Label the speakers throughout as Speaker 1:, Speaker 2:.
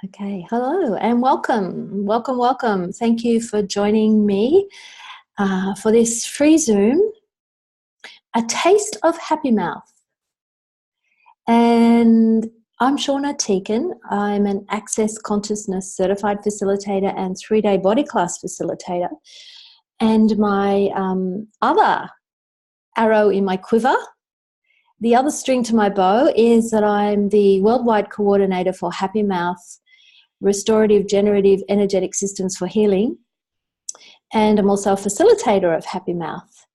Speaker 1: Okay, hello and welcome, welcome, welcome. Thank you for joining me for this free Zoom, A Taste of Happy Mouth. And I'm Shauna Teakin. I'm an Access Consciousness Certified Facilitator and 3-day body class facilitator. And my other arrow in my quiver, the other string to my bow, is that I'm the worldwide coordinator for Happy Mouth Restorative, Generative, Energetic Systems for Healing. And I'm also a facilitator of Happy Mouth.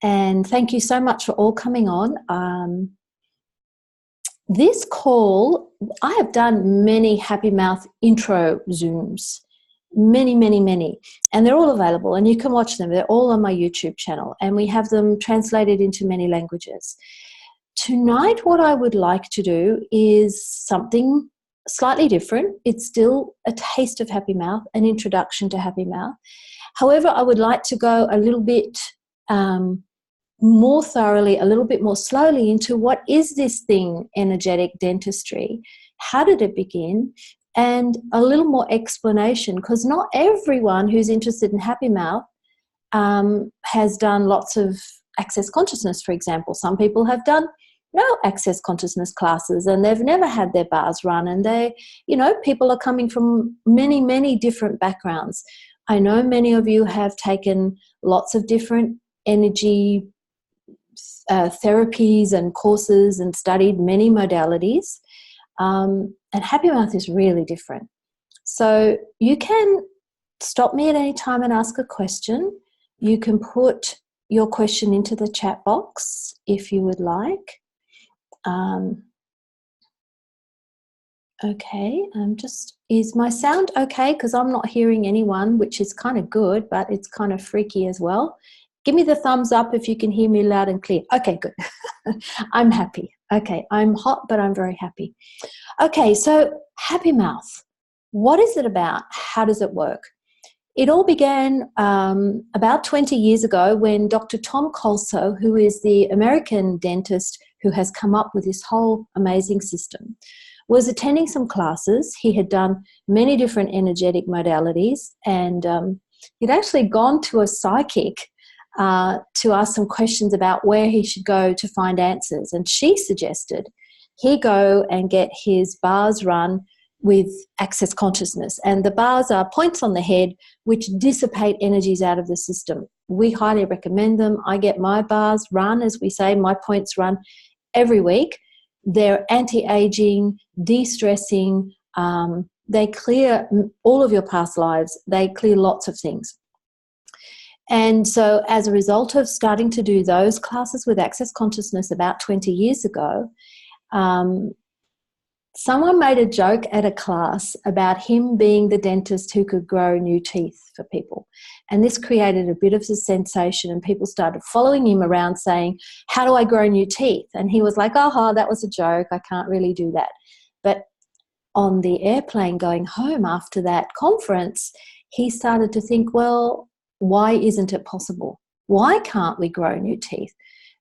Speaker 1: And thank you so much for all coming on. This call, I have done many Happy Mouth intro Zooms, many. And they're all available and you can watch them. They're all on my YouTube channel and we have them translated into many languages. Tonight, what I would like to do is something slightly different. It's still a taste of Happy Mouth, an introduction to Happy Mouth. However, I would like to go a little bit more thoroughly, a little bit more slowly into what is this thing, energetic dentistry? How did it begin? And a little more explanation, because not everyone who's interested in Happy Mouth has done lots of Access Consciousness, for example. Some people have done no Access Consciousness classes and they've never had their bars run, and people are coming from many different backgrounds. I know many of you have taken lots of different energy therapies and courses and studied many modalities, and Happy Mouth is really different. So you can stop me at any time and ask a question. You can put your question into the chat box if you would like. Okay, is my sound okay? Because I'm not hearing anyone, which is kind of good, but it's kind of freaky as well. Give me the thumbs up if you can hear me loud and clear. Okay, good. I'm happy. Okay, I'm hot, but I'm very happy. Okay, so Happy Mouth. What is it about? How does it work? It all began about 20 years ago when Dr. Tom Colso, who is the American dentist who has come up with this whole amazing system, was attending some classes. He had done many different energetic modalities, and he'd actually gone to a psychic to ask some questions about where he should go to find answers. And she suggested he go and get his bars run with Access Consciousness. And the bars are points on the head which dissipate energies out of the system. We highly recommend them. I get my bars run, as we say, my points run every week. They're anti-aging, de-stressing. They clear all of your past lives. They clear lots of things. And so as a result of starting to do those classes with Access Consciousness about 20 years ago, someone made a joke at a class about him being the dentist who could grow new teeth for people. And this created a bit of a sensation, and people started following him around saying, how do I grow new teeth? And he was like, oh, that was a joke. I can't really do that. But on the airplane going home after that conference, he started to think, well, why isn't it possible? Why can't we grow new teeth?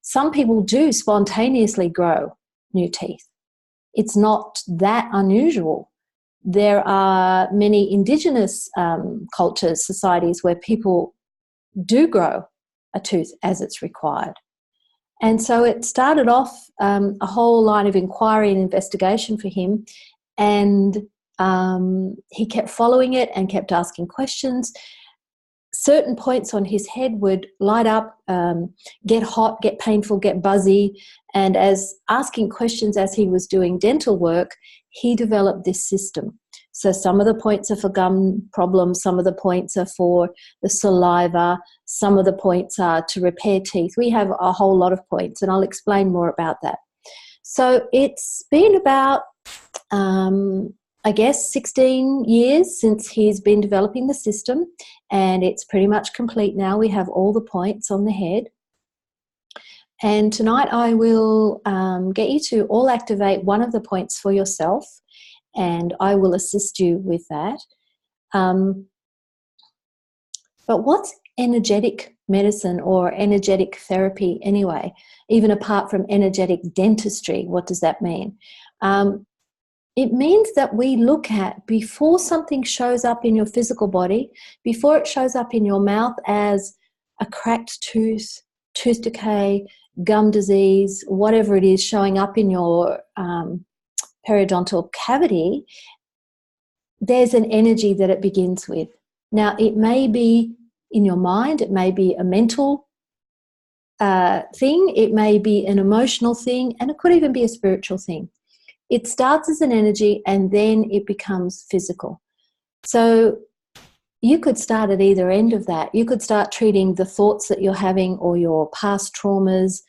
Speaker 1: Some people do spontaneously grow new teeth. It's not that unusual. There are many indigenous cultures, societies where people do grow a tooth as it's required. And so it started off a whole line of inquiry and investigation for him, and he kept following it and kept asking questions. Certain points on his head would light up, get hot, get painful, get buzzy. And as asking questions as he was doing dental work, he developed this system. So some of the points are for gum problems, some of the points are for the saliva, some of the points are to repair teeth. We have a whole lot of points, and I'll explain more about that. So it's been about 16 years since he's been developing the system, and it's pretty much complete now. We have all the points on the head. And tonight I will get you to all activate one of the points for yourself, and I will assist you with that. But what's energetic medicine or energetic therapy anyway? Even apart from energetic dentistry, what does that mean? It means that we look at, before something shows up in your physical body, before it shows up in your mouth as a cracked tooth, tooth decay, gum disease, whatever it is showing up in your periodontal cavity, there's an energy that it begins with. Now, it may be in your mind, it may be a mental thing, it may be an emotional thing, and it could even be a spiritual thing. It starts as an energy and then it becomes physical. So you could start at either end of that. You could start treating the thoughts that you're having, or your past traumas,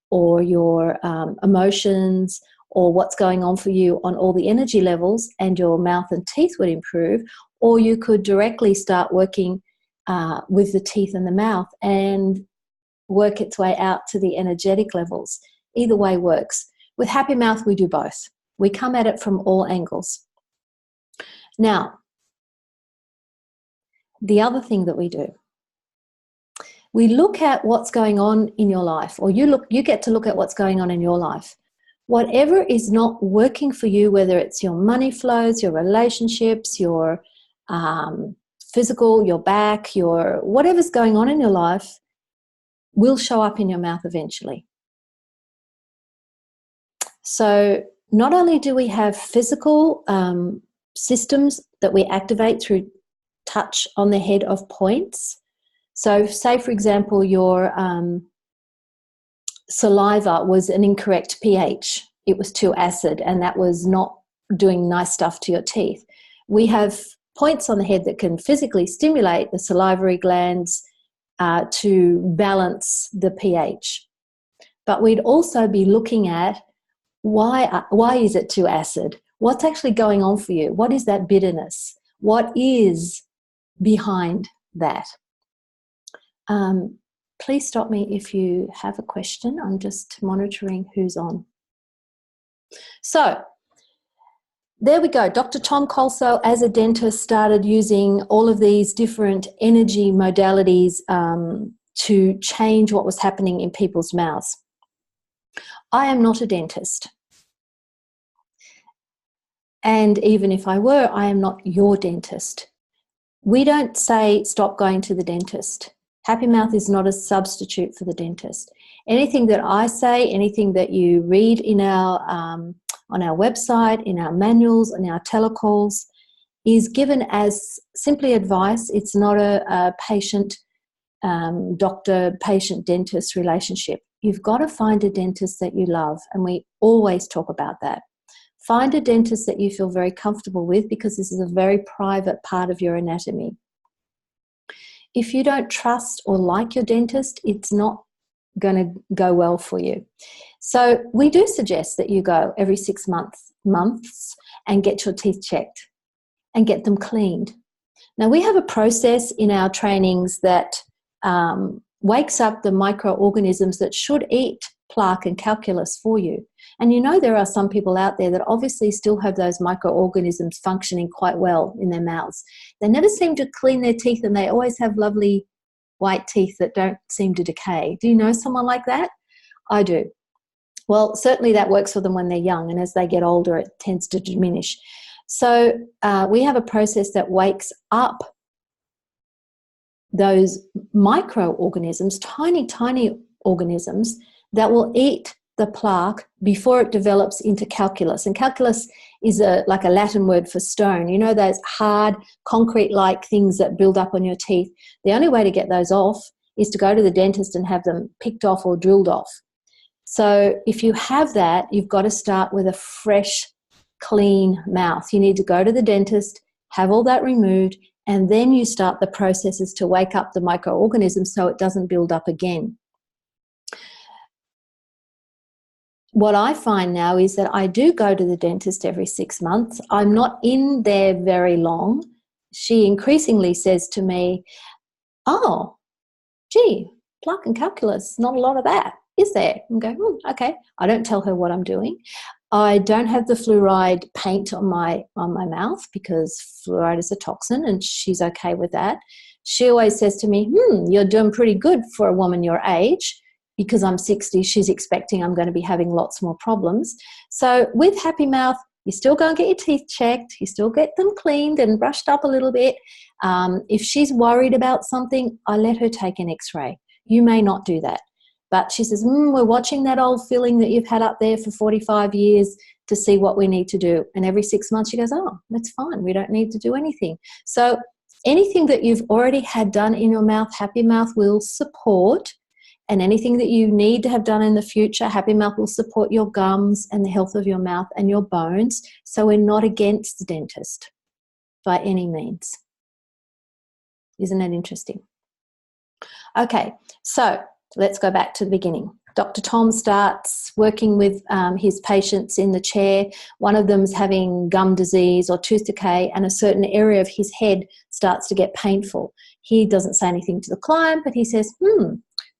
Speaker 1: or your emotions, or what's going on for you on all the energy levels, and your mouth and teeth would improve. Or you could directly start working with the teeth and the mouth and work its way out to the energetic levels. Either way works. With Happy Mouth, we do both. We come at it from all angles. Now, the other thing that we do, we look at what's going on in your life, or you get to look at what's going on in your life. Whatever is not working for you, whether it's your money flows, your relationships, your physical, your back, your whatever's going on in your life, will show up in your mouth eventually. So not only do we have physical systems that we activate through touch on the head of points. So say, for example, your saliva was an incorrect pH. It was too acid, and that was not doing nice stuff to your teeth. We have points on the head that can physically stimulate the salivary glands to balance the pH. But we'd also be looking at why is it too acid? What's actually going on for you? What is that bitterness? What is behind that? Please stop me if you have a question. I'm just monitoring who's on. So there we go. Dr. Tom Colso, as a dentist, started using all of these different energy modalities to change what was happening in people's mouths. I am not a dentist. And even if I were, I am not your dentist. We don't say stop going to the dentist. Happy Mouth is not a substitute for the dentist. Anything that I say, anything that you read in our on our website, in our manuals, in our telecalls, is given as simply advice. It's not a patient, doctor-patient dentist relationship. You've got to find a dentist that you love, and we always talk about that. Find a dentist that you feel very comfortable with, because this is a very private part of your anatomy. If you don't trust or like your dentist, it's not going to go well for you. So we do suggest that you go every 6 months and get your teeth checked and get them cleaned. Now, we have a process in our trainings that wakes up the microorganisms that should eat plaque and calculus for you. And you know, there are some people out there that obviously still have those microorganisms functioning quite well in their mouths. They never seem to clean their teeth, and they always have lovely white teeth that don't seem to decay. Do you know someone like that? I do. Well, certainly that works for them when they're young, and as they get older, it tends to diminish. So we have a process that wakes up those microorganisms, tiny, tiny organisms that will eat the plaque before it develops into calculus. And calculus is like a Latin word for stone. You know, those hard, concrete-like things that build up on your teeth. The only way to get those off is to go to the dentist and have them picked off or drilled off. So if you have that, you've got to start with a fresh, clean mouth. You need to go to the dentist, have all that removed, and then you start the processes to wake up the microorganisms so it doesn't build up again. What I find now is that I do go to the dentist every 6 months. I'm not in there very long. She increasingly says to me, oh, gee, plaque and calculus, not a lot of that, is there? I'm going, okay. I don't tell her what I'm doing. I don't have the fluoride paint on my mouth, because fluoride is a toxin, and she's okay with that. She always says to me, you're doing pretty good for a woman your age. Because I'm 60, she's expecting I'm going to be having lots more problems. So with Happy Mouth, You still go and get your teeth checked. You still get them cleaned and brushed up a little bit. If she's worried about something, I let her take an x-ray. You may not do that. But she says, we're watching that old filling that you've had up there for 45 years to see what we need to do. And every 6 months she goes, oh, that's fine. We don't need to do anything. So anything that you've already had done in your mouth, Happy Mouth will support. And anything that you need to have done in the future, Happy Mouth will support your gums and the health of your mouth and your bones. So we're not against the dentist by any means. Isn't that interesting? Okay, so let's go back to the beginning. Dr. Tom starts working with his patients in the chair. One of them's having gum disease or tooth decay, and a certain area of his head starts to get painful. He doesn't say anything to the client, but he says,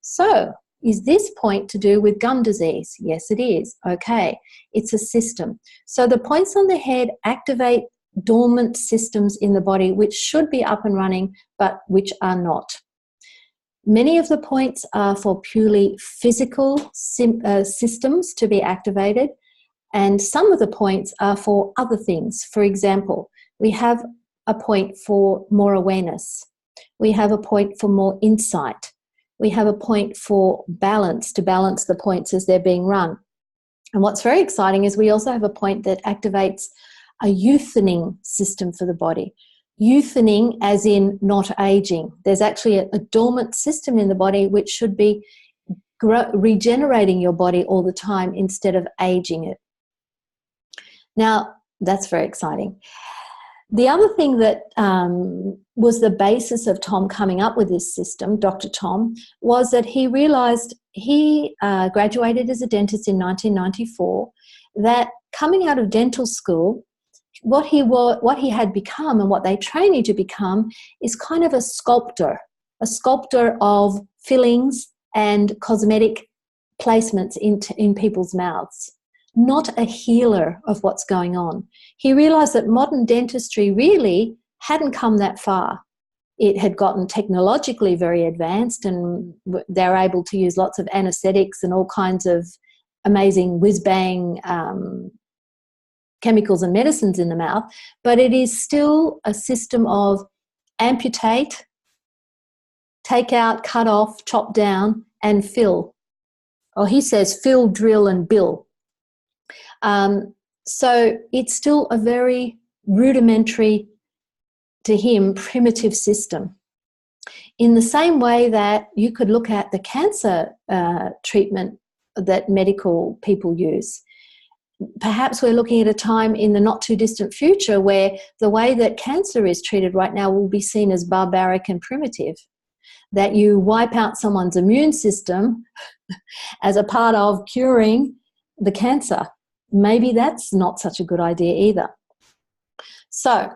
Speaker 1: so is this point to do with gum disease? Yes, it is. Okay, it's a system. So the points on the head activate dormant systems in the body which should be up and running, but which are not. Many of the points are for purely physical systems to be activated, and some of the points are for other things. For example, we have a point for more awareness. We have a point for more insight. We have a point for balance, to balance the points as they're being run. And what's very exciting is we also have a point that activates a youthening system for the body. Youthening as in not aging. There's actually a dormant system in the body which should be regenerating your body all the time instead of aging it. Now, that's very exciting. The other thing that was the basis of Tom coming up with this system, Dr. Tom, was that he realised he graduated as a dentist in 1994, that coming out of dental school, what he had become and what they train you to become is kind of a sculptor of fillings and cosmetic placements in people's mouths, not a healer of what's going on. He realised that modern dentistry really hadn't come that far. It had gotten technologically very advanced, and they're able to use lots of anaesthetics and all kinds of amazing whiz-bang chemicals and medicines in the mouth, but it is still a system of amputate, take out, cut off, chop down, and fill. Or he says fill, drill, and bill. So it's still a very rudimentary, to him, primitive system. In the same way that you could look at the cancer treatment that medical people use. Perhaps we're looking at a time in the not too distant future where the way that cancer is treated right now will be seen as barbaric and primitive. That you wipe out someone's immune system as a part of curing the cancer. Maybe that's not such a good idea either. So,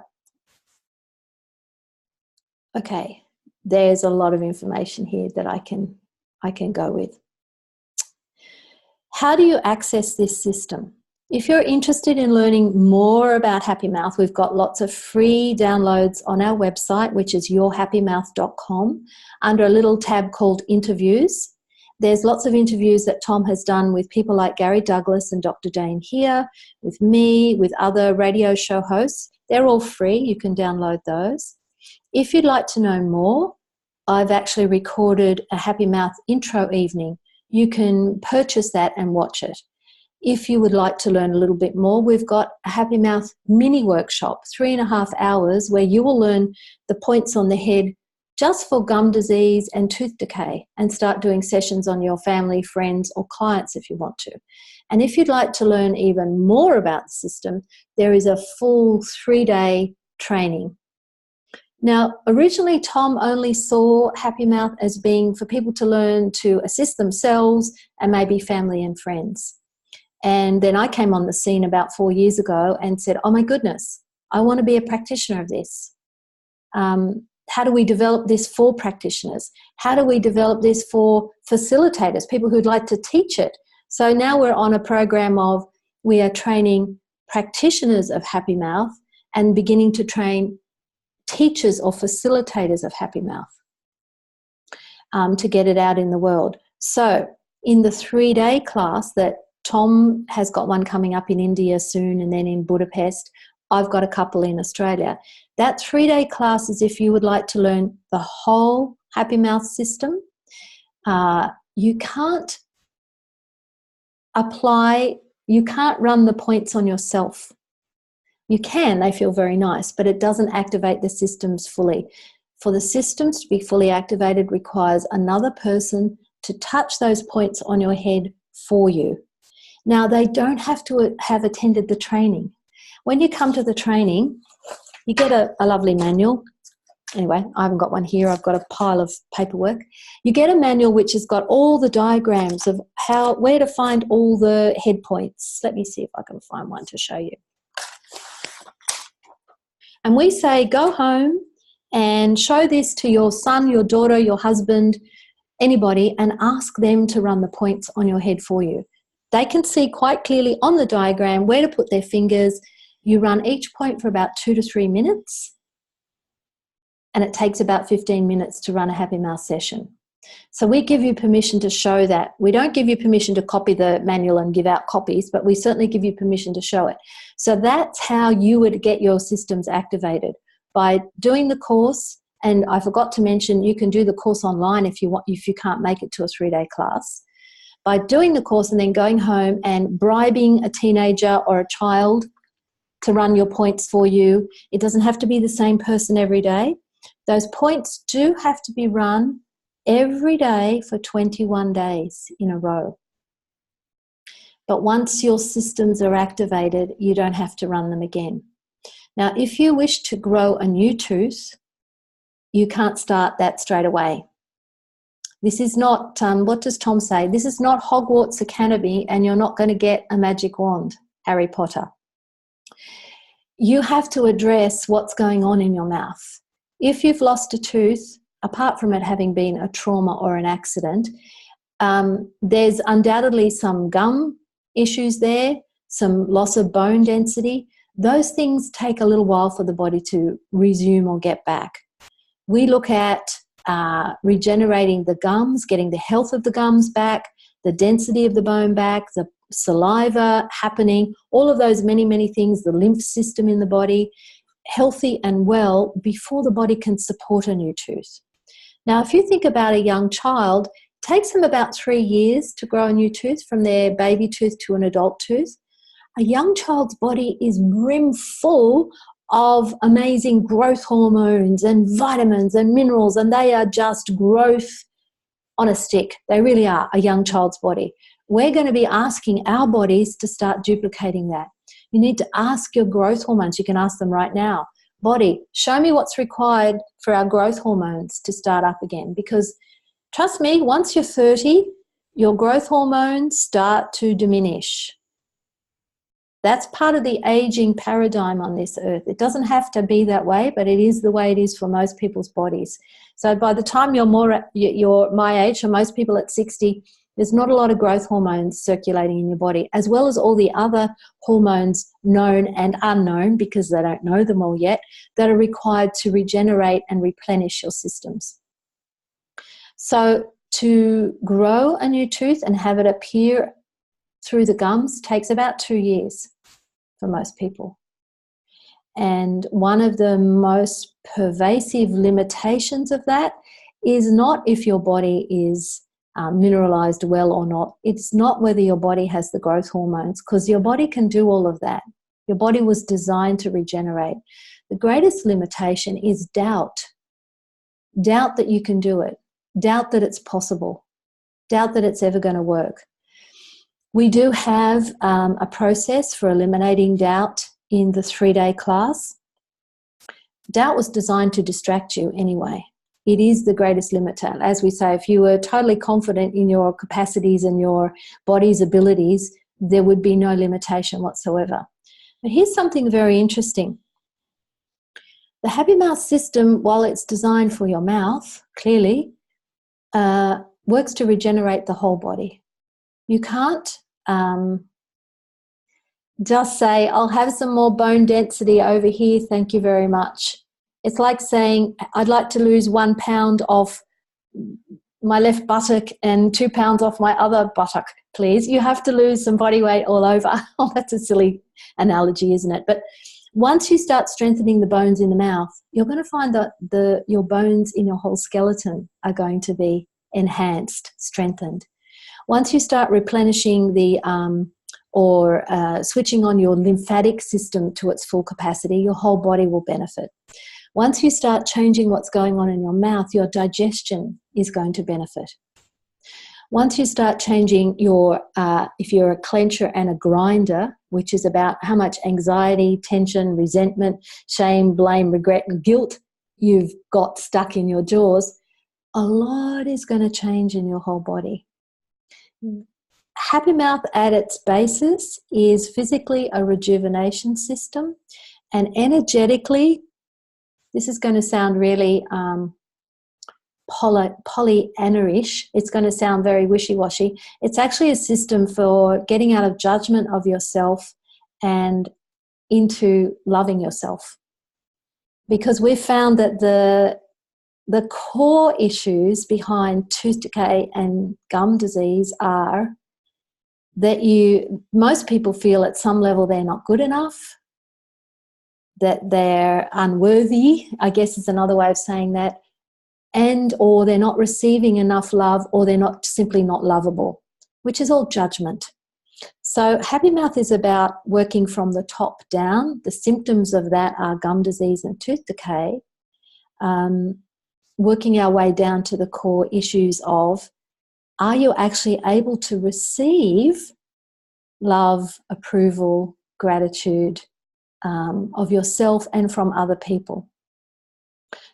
Speaker 1: okay, there's a lot of information here that I can go with. How do you access this system? If you're interested in learning more about Happy Mouth, we've got lots of free downloads on our website, which is yourhappymouth.com, under a little tab called Interviews. There's lots of interviews that Tom has done with people like Gary Douglas and Dr. Dane here, with me, with other radio show hosts. They're all free. You can download those. If you'd like to know more, I've actually recorded a Happy Mouth intro evening. You can purchase that and watch it. If you would like to learn a little bit more, we've got a Happy Mouth mini workshop, 3.5 hours, where you will learn the points on the head just for gum disease and tooth decay, and start doing sessions on your family, friends, or clients if you want to. And if you'd like to learn even more about the system, there is a full 3-day training. Now, originally Tom only saw Happy Mouth as being for people to learn to assist themselves and maybe family and friends. And then I came on the scene about 4 years ago and said, oh my goodness, I want to be a practitioner of this. How do we develop this for practitioners? How do we develop this for facilitators, people who'd like to teach it? So now we're on a program of, we are training practitioners of Happy Mouth and beginning to train teachers or facilitators of Happy Mouth to get it out in the world. So in the 3-day class that Tom has got one coming up in India soon, and then in Budapest. I've got a couple in Australia. That 3-day class is if you would like to learn the whole Happy Mouth system. You can't run the points on yourself. You can, they feel very nice, but it doesn't activate the systems fully. For the systems to be fully activated requires another person to touch those points on your head for you. Now, they don't have to have attended the training. When you come to the training, you get a lovely manual. Anyway, I haven't got one here. I've got a pile of paperwork. You get a manual which has got all the diagrams of where to find all the head points. Let me see if I can find one to show you. And we say, go home and show this to your son, your daughter, your husband, anybody, and ask them to run the points on your head for you. They can see quite clearly on the diagram where to put their fingers. You run each point for about 2 to 3 minutes, and it takes about 15 minutes to run a Happy Mouth session. So we give you permission to show that. We don't give you permission to copy the manual and give out copies, but we certainly give you permission to show it. So that's how you would get your systems activated, by doing the course. And I forgot to mention, you can do the course online if you can't make it to a 3-day class. By doing the course and then going home and bribing a teenager or a child to run your points for you. It doesn't have to be the same person every day. Those points do have to be run every day for 21 days in a row. But once your systems are activated, you don't have to run them again. Now, if you wish to grow a new tooth, you can't start that straight away. This is not, what does Tom say? This is not Hogwarts Academy, and you're not going to get a magic wand, Harry Potter. You have to address what's going on in your mouth. If you've lost a tooth, apart from it having been a trauma or an accident, there's undoubtedly some gum issues there, some loss of bone density. Those things take a little while for the body to resume or get back. We look at regenerating the gums, getting the health of the gums back, the density of the bone back, the saliva happening, all of those many, many things, the lymph system in the body, healthy and well before the body can support a new tooth. Now, if you think about a young child, it takes them about 3 years to grow a new tooth from their baby tooth to an adult tooth. A young child's body is brim full of amazing growth hormones and vitamins and minerals, and they are just growth on a stick. They really are a young child's body. We're going to be asking our bodies to start duplicating that. You need to ask your growth hormones. You can ask them right now. Body, show me what's required for our growth hormones to start up again. Because trust me, once you're 30, your growth hormones start to diminish. That's part of the aging paradigm on this earth. It doesn't have to be that way, but it is the way it is for most people's bodies. So by the time you're my age, or most people at 60, there's not a lot of growth hormones circulating in your body, as well as all the other hormones known and unknown, because they don't know them all yet, that are required to regenerate and replenish your systems. So to grow a new tooth and have it appear through the gums takes about 2 years for most people. And one of the most pervasive limitations of that is not if your body is mineralized well or not. It's not whether your body has the growth hormones, because your body can do all of that. Your body was designed to regenerate. The greatest limitation is doubt. Doubt that you can do it. Doubt that it's possible. Doubt that it's ever going to work. We do have a process for eliminating doubt in the 3-day class. Doubt was designed to distract you anyway. It is the greatest limiter. As we say, if you were totally confident in your capacities and your body's abilities, there would be no limitation whatsoever. But here's something very interesting. The Happy Mouth system, while it's designed for your mouth, clearly, works to regenerate the whole body. You can't just say, I'll have some more bone density over here, thank you very much. It's like saying, I'd like to lose 1 pound of my left buttock and 2 pounds off my other buttock, please. You have to lose some body weight all over. Oh, that's a silly analogy, isn't it? But once you start strengthening the bones in the mouth, you're going to find that your bones in your whole skeleton are going to be enhanced, strengthened. Once you start replenishing switching on your lymphatic system to its full capacity, your whole body will benefit. Once you start changing what's going on in your mouth, your digestion is going to benefit. Once you start changing if you're a clencher and a grinder, which is about how much anxiety, tension, resentment, shame, blame, regret, and guilt you've got stuck in your jaws, a lot is going to change in your whole body. Happy Mouth at its basis is physically a rejuvenation system, and energetically, this is going to sound really Pollyanna-ish. It's going to sound very wishy-washy. It's actually a system for getting out of judgment of yourself and into loving yourself. Because we've found that the core issues behind tooth decay and gum disease are that most people feel at some level they're not good enough, that they're unworthy, I guess is another way of saying that, and or they're not receiving enough love, or they're simply not lovable, which is all judgment. So Happy Mouth is about working from the top down. The symptoms of that are gum disease and tooth decay, working our way down to the core issues of, are you actually able to receive love, approval, gratitude of yourself and from other people?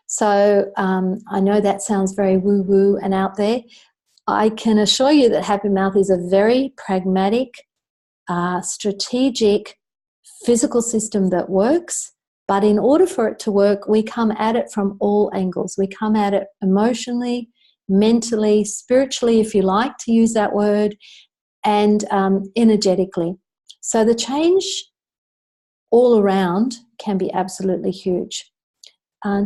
Speaker 1: So I know that sounds very woo-woo and out there. I can assure you that Happy Mouth is a very pragmatic, strategic, physical system that works. But in order for it to work, we come at it from all angles. We come at it emotionally, mentally, spiritually, if you like to use that word, and energetically. So the change all around can be absolutely huge.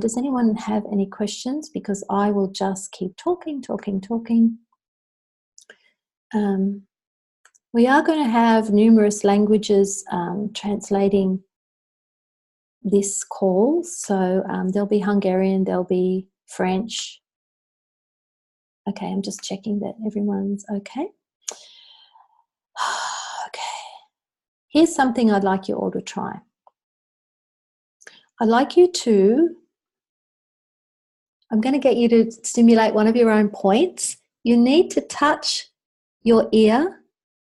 Speaker 1: Does anyone have any questions? Because I will just keep talking. We are going to have numerous languages translating this call. So there'll be Hungarian, there'll be French. Okay, I'm just checking that everyone's okay. Okay. Here's something I'd like you all to try. I'd like you to, I'm going to get you to stimulate one of your own points. You need to touch your ear,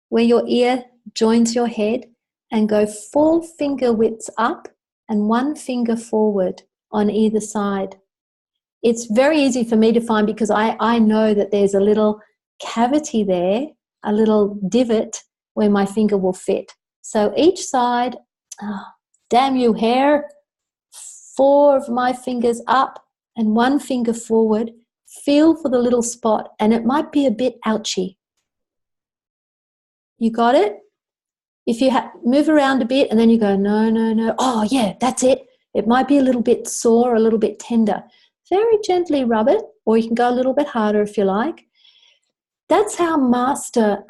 Speaker 1: where your ear joins your head, and go 4 finger widths up and 1 finger forward on either side. It's very easy for me to find because I know that there's a little cavity there, a little divot where my finger will fit. So each side, damn you hair, 4 of my fingers up and 1 finger forward. Feel for the little spot, and it might be a bit ouchy. You got it? If you move around a bit and then you go, no. Oh, yeah, that's it. It might be a little bit sore, a little bit tender. Very gently rub it, or you can go a little bit harder if you like. That's our master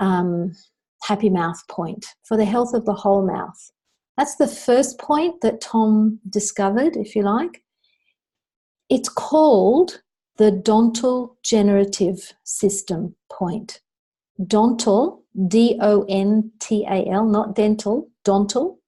Speaker 1: Happy Mouth point for the health of the whole mouth. That's the first point that Tom discovered, if you like. It's called the Dontal Generative System point. Dontal, D-O-N-T-A-L, not dental, Dontal.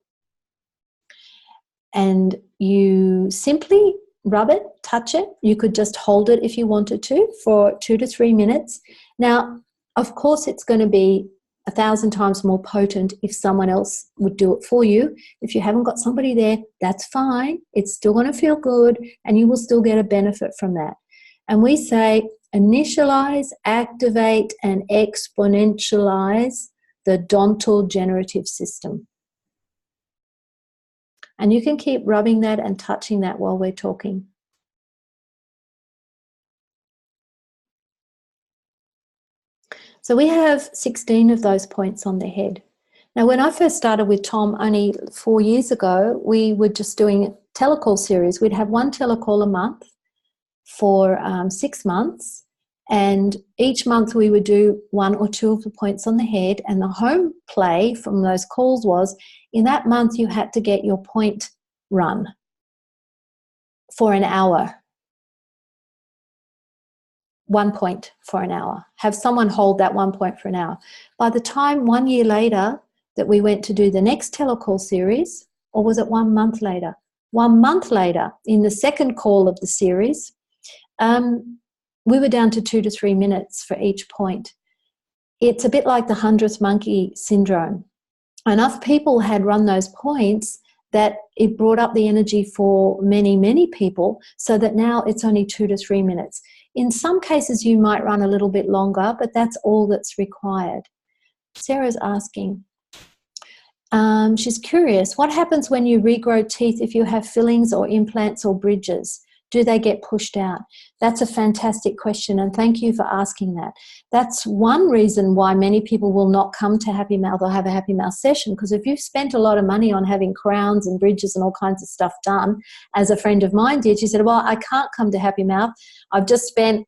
Speaker 1: And you simply rub it, touch it. You could just hold it if you wanted to for 2 to 3 minutes. Now, of course, it's going to be 1,000 times more potent if someone else would do it for you. If you haven't got somebody there, that's fine. It's still going to feel good, and you will still get a benefit from that. And we say initialize, activate, and exponentialize the Dontal Generative System. And you can keep rubbing that and touching that while we're talking. So we have 16 of those points on the head. Now, when I first started with Tom only 4 years ago, we were just doing telecall series. We'd have 1 telecall a month for 6 months, And each month we would do 1 or 2 of the points on the head, and the home play from those calls was, in that month you had to get your point run for an hour. 1 point for an hour. Have someone hold that 1 point for an hour. By the time 1 year later that we went to do the next telecall series, or was it 1 month later? 1 month later, in the second call of the series, we were down to 2 to 3 minutes for each point. It's a bit like the 100th monkey syndrome. Enough people had run those points that it brought up the energy for many, many people, so that now it's only 2 to 3 minutes. In some cases, you might run a little bit longer, but that's all that's required. Sarah's asking, she's curious, what happens when you regrow teeth if you have fillings or implants or bridges? Do they get pushed out? That's a fantastic question, and thank you for asking that. That's one reason why many people will not come to Happy Mouth or have a Happy Mouth session, because if you've spent a lot of money on having crowns and bridges and all kinds of stuff done, as a friend of mine did, she said, well, I can't come to Happy Mouth. I've just spent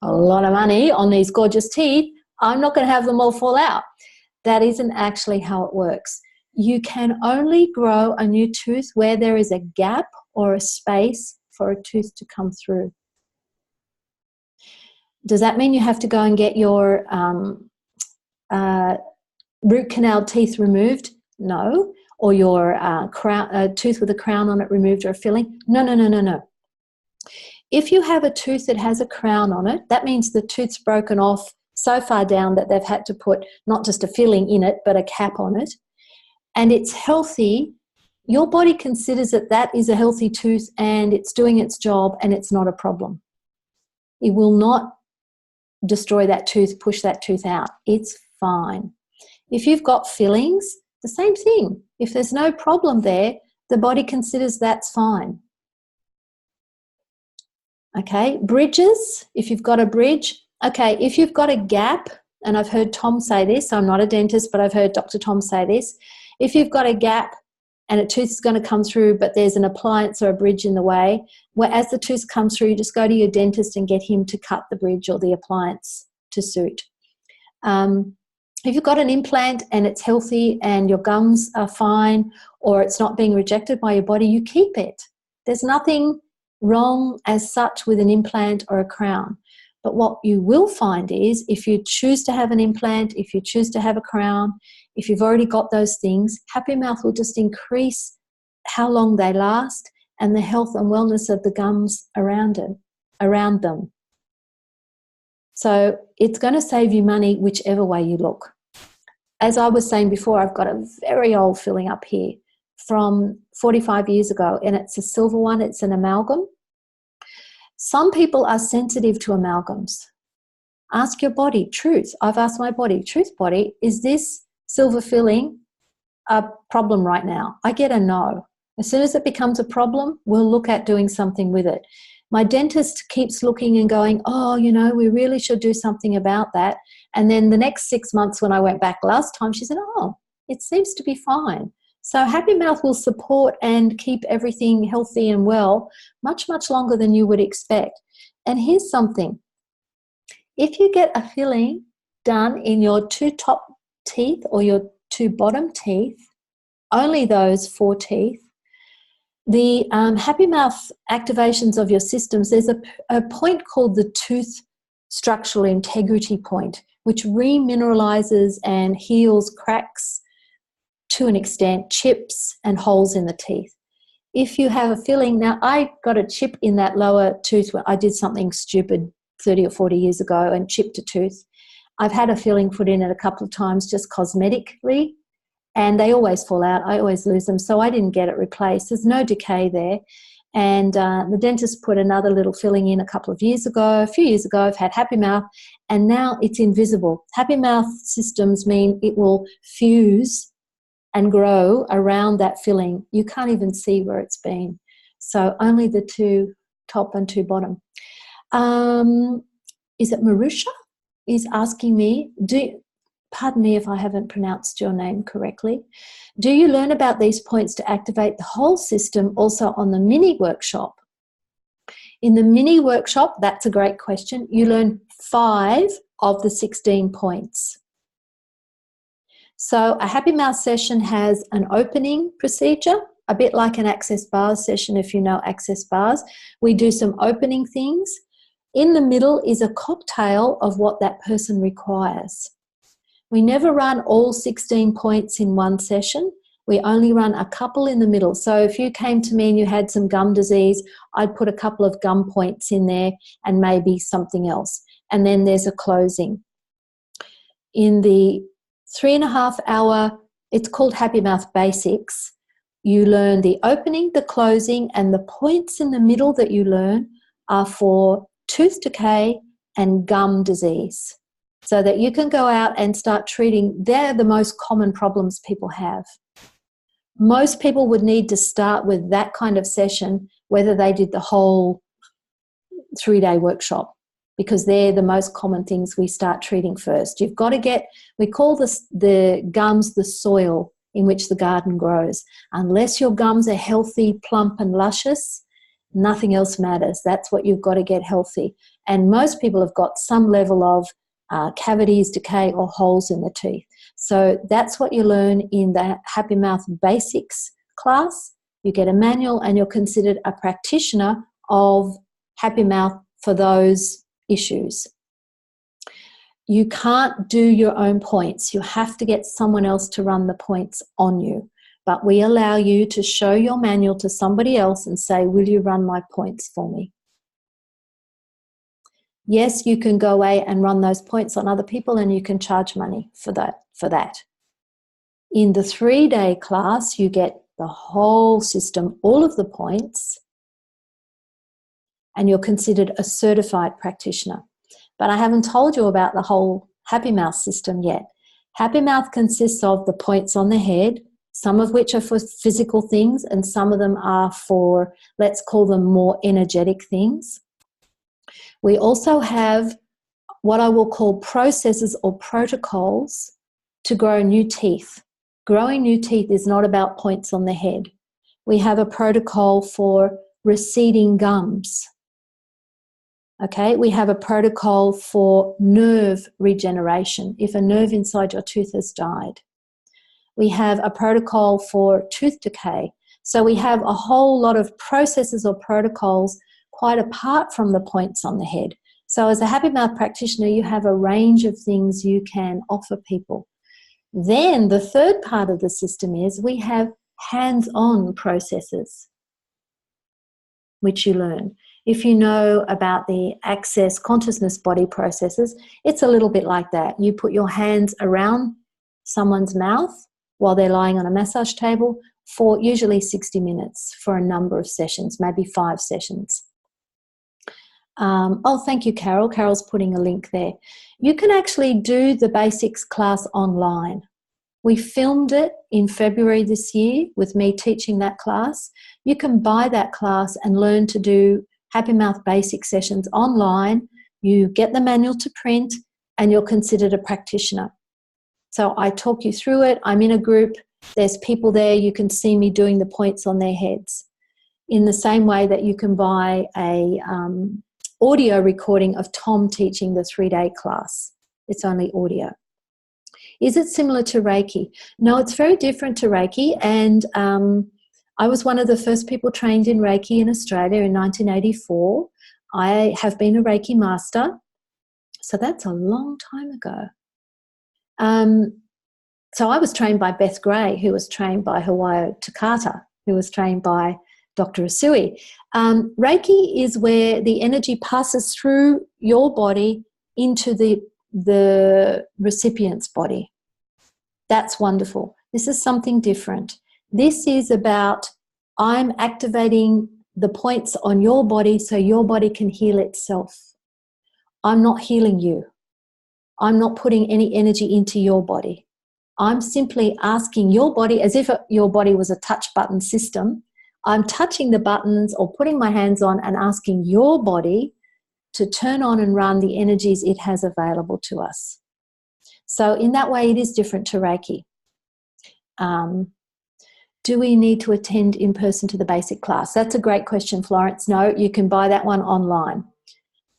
Speaker 1: a lot of money on these gorgeous teeth. I'm not going to have them all fall out. That isn't actually how it works. You can only grow a new tooth where there is a gap or a space for a tooth to come through. Does that mean you have to go and get your root canal teeth removed? No. Or your tooth with a crown on it removed or a filling? No, no, no, no, no. If you have a tooth that has a crown on it, that means the tooth's broken off so far down that they've had to put not just a filling in it, but a cap on it, and it's healthy, your body considers that that is a healthy tooth and it's doing its job and it's not a problem. It will not destroy that tooth, push that tooth out. It's fine. If you've got fillings, the same thing. If there's no problem there, the body considers that's fine. Okay, bridges, if you've got a bridge, okay, if you've got a gap, and I've heard Tom say this, I'm not a dentist, but I've heard Dr. Tom say this, if you've got a gap and a tooth is going to come through, but there's an appliance or a bridge in the way, where as the tooth comes through, you just go to your dentist and get him to cut the bridge or the appliance to suit. If you've got an implant and it's healthy and your gums are fine, or it's not being rejected by your body, you keep it. There's nothing wrong as such with an implant or a crown. But what you will find is, if you choose to have an implant, if you choose to have a crown, if you've already got those things, Happy Mouth will just increase how long they last and the health and wellness of the gums around them. So it's going to save you money whichever way you look. As I was saying before, I've got a very old filling up here from 45 years ago, and it's a silver one. It's an amalgam. Some people are sensitive to amalgams. Ask your body, truth. I've asked my body, truth body, is this silver filling a problem right now? I get a no. As soon as it becomes a problem, we'll look at doing something with it. My dentist keeps looking and going, oh, you know, we really should do something about that. And then the next 6 months when I went back last time, she said, oh, it seems to be fine. So Happy Mouth will support and keep everything healthy and well much, much longer than you would expect. And here's something. If you get a filling done in your 2 top teeth or your 2 bottom teeth, only those 4 teeth, the Happy Mouth activations of your systems, there's a point called the tooth structural integrity point, which remineralizes and heals cracks, to an extent, chips and holes in the teeth. If you have a filling, now I got a chip in that lower tooth when I did something stupid 30 or 40 years ago and chipped a tooth. I've had a filling put in it a couple of times just cosmetically, and they always fall out. I always lose them, so I didn't get it replaced. There's no decay there. And the dentist put another little filling in a few years ago. I've had Happy Mouth, and now it's invisible. Happy Mouth systems mean it will fuse and grow around that filling. You can't even see where it's been. So only the 2 top and 2 bottom. Is it Marusha? Is asking me, pardon me if I haven't pronounced your name correctly. Do you learn about these points to activate the whole system also on the mini workshop? In the mini workshop, that's a great question, you learn 5 of the 16 points. So a Happy Mouth session has an opening procedure, a bit like an Access Bars session if you know Access Bars. We do some opening things. In the middle is a cocktail of what that person requires. We never run all 16 points in one session. We only run a couple in the middle. So if you came to me and you had some gum disease, I'd put a couple of gum points in there and maybe something else. And then there's a closing. In the 3.5 hour, it's called Happy Mouth Basics. You learn the opening, the closing, and the points in the middle that you learn are for tooth decay and gum disease, so that you can go out and start treating. They're the most common problems people have. Most people would need to start with that kind of session, whether they did the whole 3-day workshop, because they're the most common things we start treating first. You've got to get, we call this the gums the soil in which the garden grows. Unless your gums are healthy, plump and luscious, nothing else matters. That's what you've got to get healthy. And most people have got some level of cavities, decay or holes in the teeth. So that's what you learn in the Happy Mouth Basics class. You get a manual and you're considered a practitioner of Happy Mouth for those issues. You can't do your own points. You have to get someone else to run the points on you. But we allow you to show your manual to somebody else and say, will you run my points for me? Yes, you can go away and run those points on other people and you can charge money for that. In the 3-day class, you get the whole system, all of the points, and you're considered a certified practitioner. But I haven't told you about the whole Happy Mouth system yet. Happy Mouth consists of the points on the head, some of which are for physical things and some of them are for, let's call them more energetic things. We also have what I will call processes or protocols to grow new teeth. Growing new teeth is not about points on the head. We have a protocol for receding gums. Okay, we have a protocol for nerve regeneration if a nerve inside your tooth has died. We have a protocol for tooth decay. So we have a whole lot of processes or protocols quite apart from the points on the head. So as a Happy Mouth practitioner, you have a range of things you can offer people. Then the third part of the system is we have hands-on processes, which you learn. If you know about the Access Consciousness Body processes, it's a little bit like that. You put your hands around someone's mouth while they're lying on a massage table for usually 60 minutes for a number of sessions, maybe 5 sessions. Oh, thank you, Carol. Carol's putting a link there. You can actually do the basics class online. We filmed it in February this year with me teaching that class. You can buy that class and learn to do Happy Mouth basic sessions online. You get the manual to print and you're considered a practitioner. So I talk you through it. I'm in a group. There's people there. You can see me doing the points on their heads. In the same way that you can buy a audio recording of Tom teaching the 3-day class. It's only audio. Is it similar to Reiki? No, it's very different to Reiki. And I was one of the first people trained in Reiki in Australia in 1984. I have been a Reiki master. So that's a long time ago. So I was trained by Beth Gray, who was trained by Hawayo Takata, who was trained by Dr. Usui. Reiki is where the energy passes through your body into the recipient's body. That's wonderful. This is something different. This is about I'm activating the points on your body so your body can heal itself. I'm not healing you. I'm not putting any energy into your body. I'm simply asking your body, as if your body was a touch button system, I'm touching the buttons or putting my hands on and asking your body to turn on and run the energies it has available to us. So in that way, it is different to Reiki. do we need to attend in person to the basic class? That's a great question, Florence. No, you can buy that one online.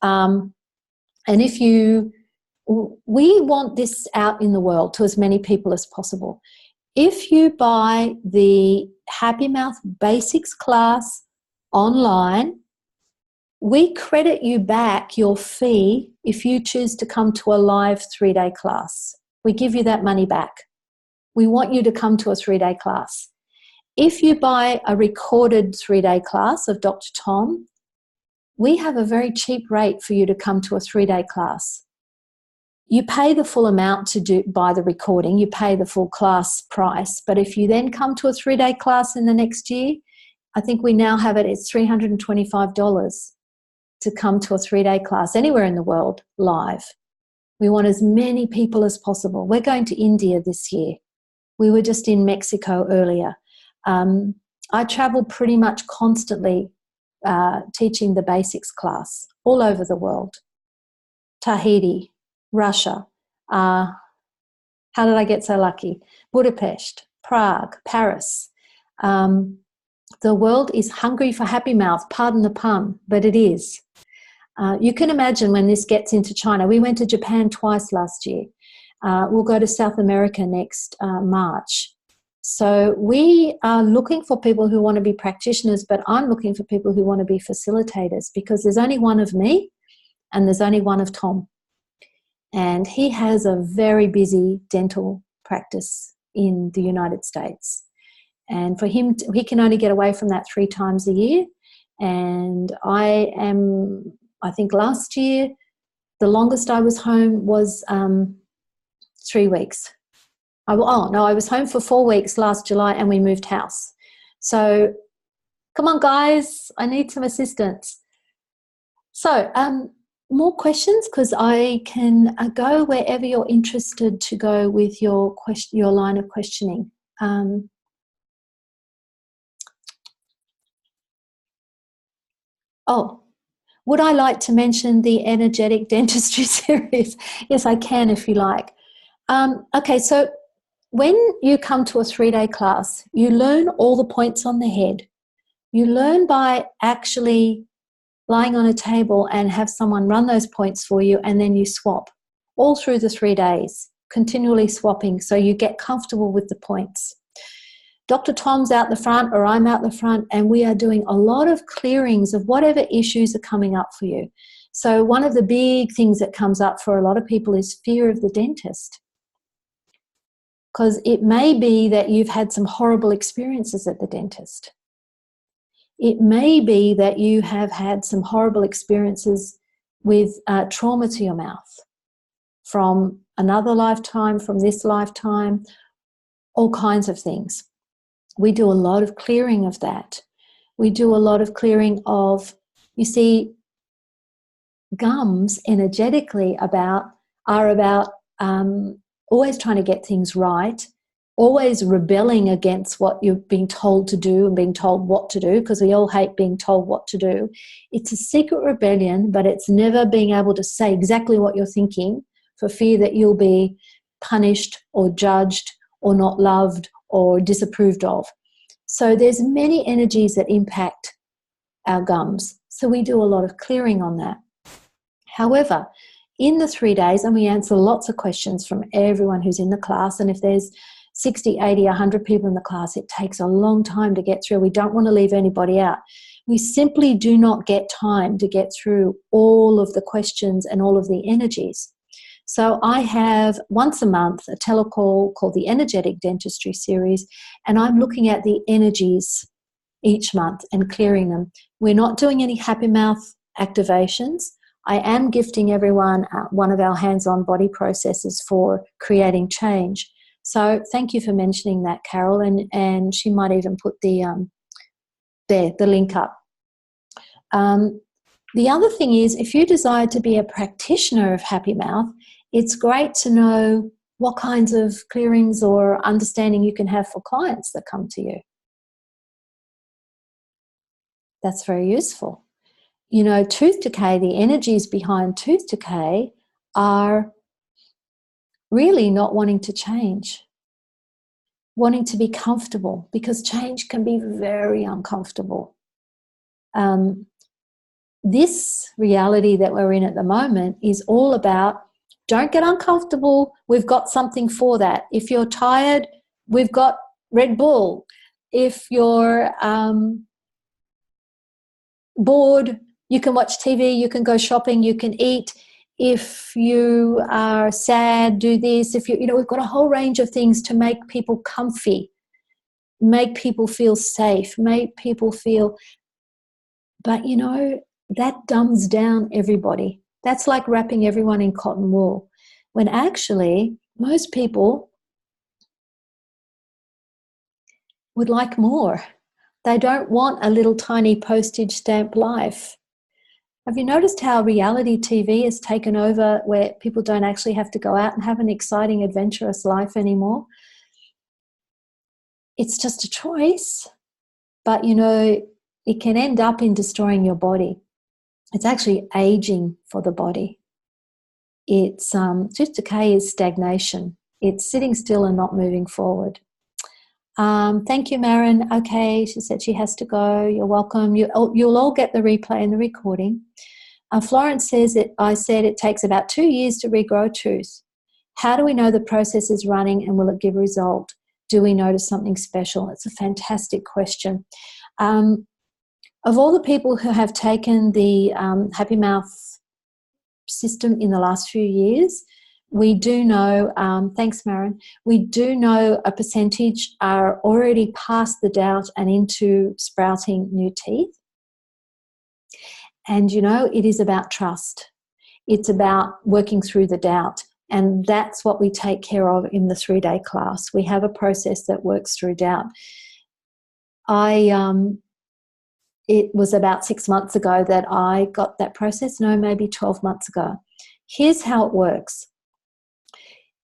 Speaker 1: And if you, we want this out in the world to as many people as possible. If you buy the Happy Mouth Basics class online, we credit you back your fee if you choose to come to a live 3-day class. We give you that money back. We want you to come to a 3-day class. If you buy a recorded 3-day class of Dr. Tom, we have a very cheap rate for you to come to a 3-day class. You pay the full amount to buy the recording, you pay the full class price, but if you then come to a 3-day class in the next year, I think we now have it, it's $325 to come to a 3-day class anywhere in the world live. We want as many people as possible. We're going to India this year. We were just in Mexico earlier. I travel pretty much constantly teaching the basics class all over the world. Tahiti, Russia. How did I get so lucky? Budapest, Prague, Paris. The world is hungry for Happy Mouth, pardon the pun, but it is. You can imagine when this gets into China. We went to Japan twice last year. We'll go to South America next March. So we are looking for people who want to be practitioners, but I'm looking for people who want to be facilitators, because there's only one of me and there's only one of Tom. And he has a very busy dental practice in the United States. And for him, he can only get away from that 3 times a year. And I think last year, the longest I was home was 3 weeks. I was home for 4 weeks last July and we moved house. So come on, guys, I need some assistance. So more questions, because I can go wherever you're interested to go with your line of questioning. Would I like to mention the Energetic Dentistry series? Yes, I can if you like. Okay, so when you come to a 3-day class, you learn all the points on the head. You learn by actually lying on a table and have someone run those points for you, and then you swap all through the 3 days, continually swapping, so you get comfortable with the points. Dr. Tom's out the front or I'm out the front, and we are doing a lot of clearings of whatever issues are coming up for you. So one of the big things that comes up for a lot of people is fear of the dentist. Because it may be that you've had some horrible experiences at the dentist. It may be that you have had some horrible experiences with trauma to your mouth from another lifetime, from this lifetime, all kinds of things. We do a lot of clearing of that. We do a lot of clearing of, you see, gums energetically are about always trying to get things right, always rebelling against what you're being told to do and being told what to do, because we all hate being told what to do. It's a secret rebellion, but it's never being able to say exactly what you're thinking for fear that you'll be punished or judged or not loved or disapproved of. So there's many energies that impact our gums. So we do a lot of clearing on that. However, in the 3 days, and we answer lots of questions from everyone who's in the class, and if there's 60, 80, 100 people in the class, it takes a long time to get through. We don't want to leave anybody out. We simply do not get time to get through all of the questions and all of the energies. So I have once a month a telecall called the Energetic Dentistry series, and I'm looking at the energies each month and clearing them. We're not doing any Happy Mouth activations. I am gifting everyone one of our hands-on body processes for creating change. So thank you for mentioning that, Carol, and she might even put the link up. The other thing is, if you desire to be a practitioner of Happy Mouth, it's great to know what kinds of clearings or understanding you can have for clients that come to you. That's very useful. You know, tooth decay, the energies behind tooth decay are really not wanting to change. wanting to be comfortable, because change can be very uncomfortable. This reality that we're in at the moment is all about, don't get uncomfortable. We've got something for that. If you're tired, we've got Red Bull. If you're bored, you can watch TV, you can go shopping, you can eat. If you are sad, do this. If you know, we've got a whole range of things to make people comfy, make people feel safe, make people feel, but you know, that dumbs down everybody. That's like wrapping everyone in cotton wool, when actually most people would like more. They don't want a little tiny postage stamp life. Have you noticed how reality TV has taken over, where people don't actually have to go out and have an exciting, adventurous life anymore? It's just a choice, but you know, it can end up in destroying your body. It's actually aging for the body. It's just decay is stagnation. It's sitting still and not moving forward. Thank you, Marin. Okay, she said she has to go. You're welcome. You'll all get the replay and the recording. Florence says that I said it takes about 2 years to regrow a tooth. How do we know the process is running, and will it give a result? Do we notice something special? It's a fantastic question. Of all the people who have taken the Happy Mouth system in the last few years, we do know, thanks Marin, we do know a percentage are already past the doubt and into sprouting new teeth. And you know, it is about trust. It's about working through the doubt. And that's what we take care of in the 3-day class. We have a process that works through doubt. It was about 6 months ago that I got that process, no, maybe 12 months ago. Here's how it works.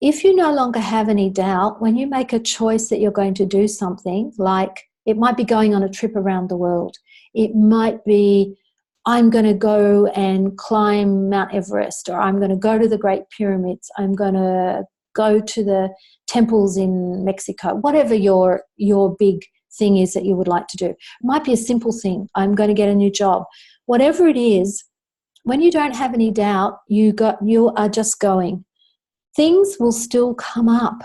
Speaker 1: If you no longer have any doubt, when you make a choice that you're going to do something, like it might be going on a trip around the world, it might be I'm going to go and climb Mount Everest, or I'm going to go to the Great Pyramids, I'm going to go to the temples in Mexico, whatever your big thing is that you would like to do. It might be a simple thing. I'm going to get a new job. Whatever it is, when you don't have any doubt, you are just going. Things will still come up.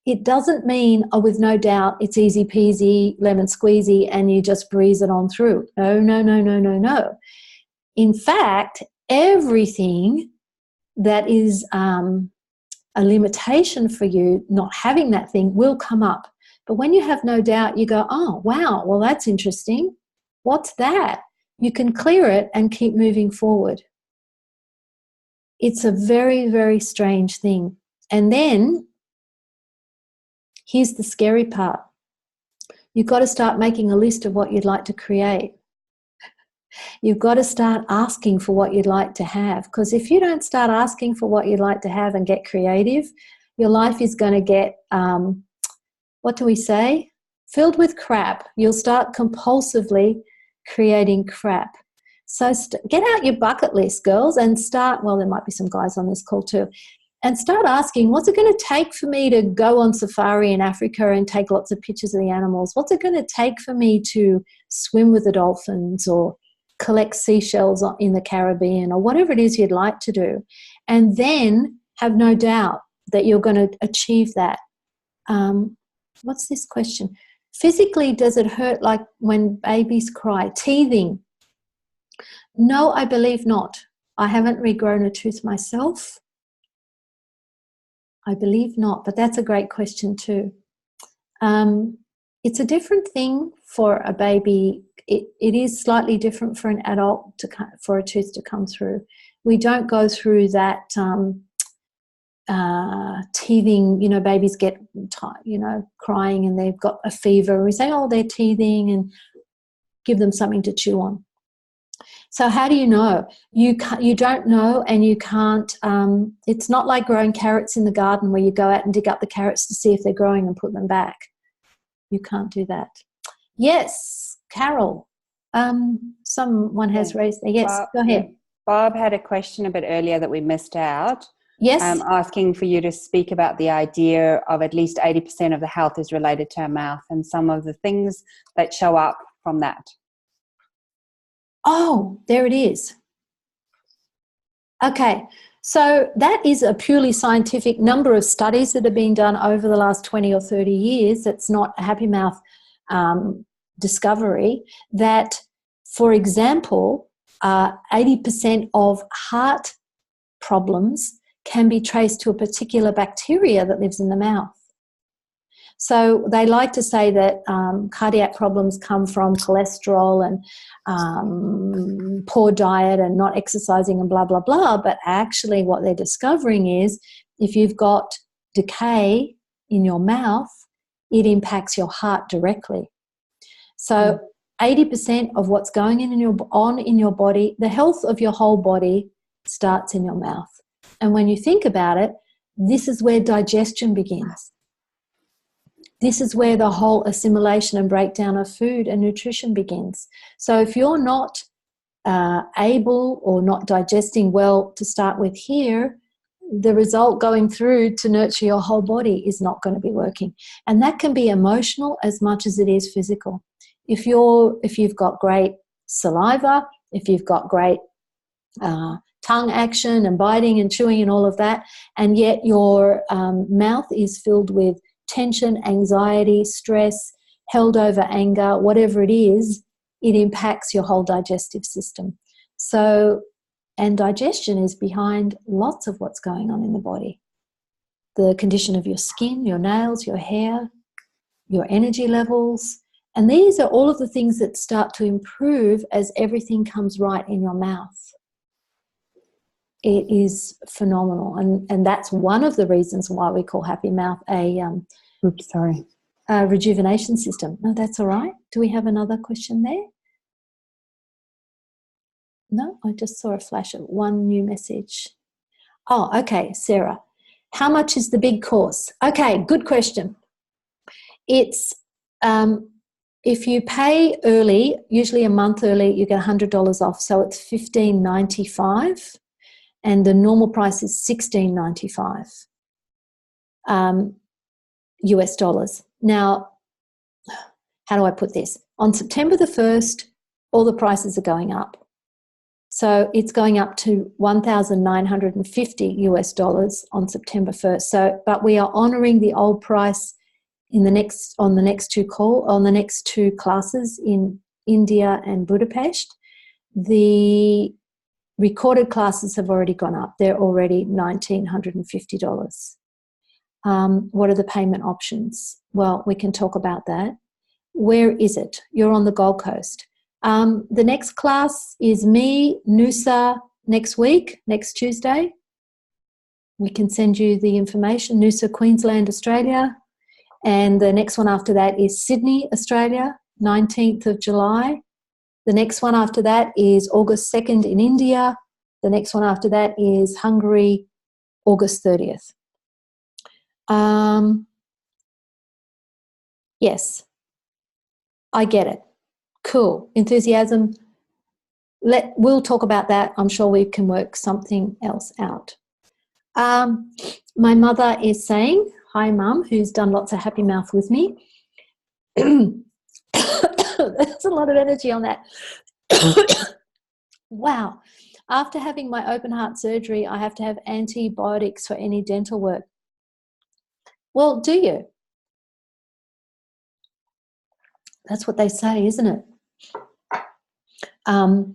Speaker 1: It doesn't mean, oh, with no doubt, it's easy peasy, lemon squeezy, and you just breeze it on through. No, no, no, no, no, no. In fact, everything that is a limitation for you, not having that thing, will come up. But when you have no doubt, you go, oh, wow, well, that's interesting. What's that? You can clear it and keep moving forward. It's a very, very strange thing. And then here's the scary part. You've got to start making a list of what you'd like to create. You've got to start asking for what you'd like to have. Because if you don't start asking for what you'd like to have and get creative, your life is going to get, what do we say? Filled with crap. You'll start compulsively creating crap. So get out your bucket list, girls, and start, well, there might be some guys on this call too, and start asking, what's it going to take for me to go on safari in Africa and take lots of pictures of the animals? What's it going to take for me to swim with the dolphins or collect seashells in the Caribbean, or whatever it is you'd like to do? And then have no doubt that you're going to achieve that. What's this question? Physically, does it hurt like when babies cry? Teething. No, I believe not. I haven't regrown a tooth myself. I believe not, but that's a great question too. It's a different thing for a baby. It is slightly different for an adult for a tooth to come through. We don't go through that teething, you know, babies get, you know, crying and they've got a fever. We say, oh, they're teething, and give them something to chew on. So how do you know? You don't know, and you can't. It's not like growing carrots in the garden where you go out and dig up the carrots to see if they're growing and put them back. You can't do that. Yes, Carol. Someone has raised their, yes,
Speaker 2: Bob,
Speaker 1: go ahead.
Speaker 2: Bob had a question a bit earlier that we missed out.
Speaker 1: Yes.
Speaker 2: asking for you to speak about the idea of at least 80% of the health is related to our mouth and some of the things that show up from that.
Speaker 1: Oh, there it is. Okay, so that is a purely scientific number of studies that have been done over the last 20 or 30 years. It's not a happy mouth discovery. That, for example, 80% of heart problems can be traced to a particular bacteria that lives in the mouth. So they like to say that cardiac problems come from cholesterol and poor diet and not exercising and blah, blah, blah. But actually what they're discovering is if you've got decay in your mouth, it impacts your heart directly. So 80% of what's going on in your body, the health of your whole body starts in your mouth. And when you think about it, this is where digestion begins. This is where the whole assimilation and breakdown of food and nutrition begins. So if you're not able or not digesting well to start with here, the result going through to nurture your whole body is not going to be working. And that can be emotional as much as it is physical. If you've got great saliva, if you've got great tongue action and biting and chewing and all of that, and yet your mouth is filled with tension, anxiety, stress, held over anger, whatever it is, it impacts your whole digestive system. So, and digestion is behind lots of what's going on in the body. The condition of your skin, your nails, your hair, your energy levels. And these are all of the things that start to improve as everything comes right in your mouth. It is phenomenal. And that's one of the reasons why we call Happy Mouth a rejuvenation system. No, that's all right. Do we have another question there? No, I just saw a flash of one new message. Oh, okay, Sarah. How much is the big course? Okay, good question. It's if you pay early, usually a month early, you get $100 off. So it's $15.95, and the normal price is $16.95 US dollars. Now, how do I put this? On September the 1st, all the prices are going up. So it's going up to $1,950 US dollars on September 1st. So, but we are honouring the old price on the next two classes in India and Budapest. The recorded classes have already gone up. They're already $1,950. What are the payment options? Well, we can talk about that. Where is it? You're on the Gold Coast. The next class is me, Noosa, next week, next Tuesday. We can send you the information, Noosa, Queensland, Australia. And the next one after that is Sydney, Australia, 19th of July. The next one after that is August 2nd in India. The next one after that is Hungary, August 30th. Yes, I get it. Cool. Enthusiasm. We'll talk about that. I'm sure we can work something else out. My mother is saying, hi, Mum, who's done lots of Happy Mouth with me. There's a lot of energy on that. Wow. After having my open heart surgery, I have to have antibiotics for any dental work. Well, do you? That's what they say, isn't it? I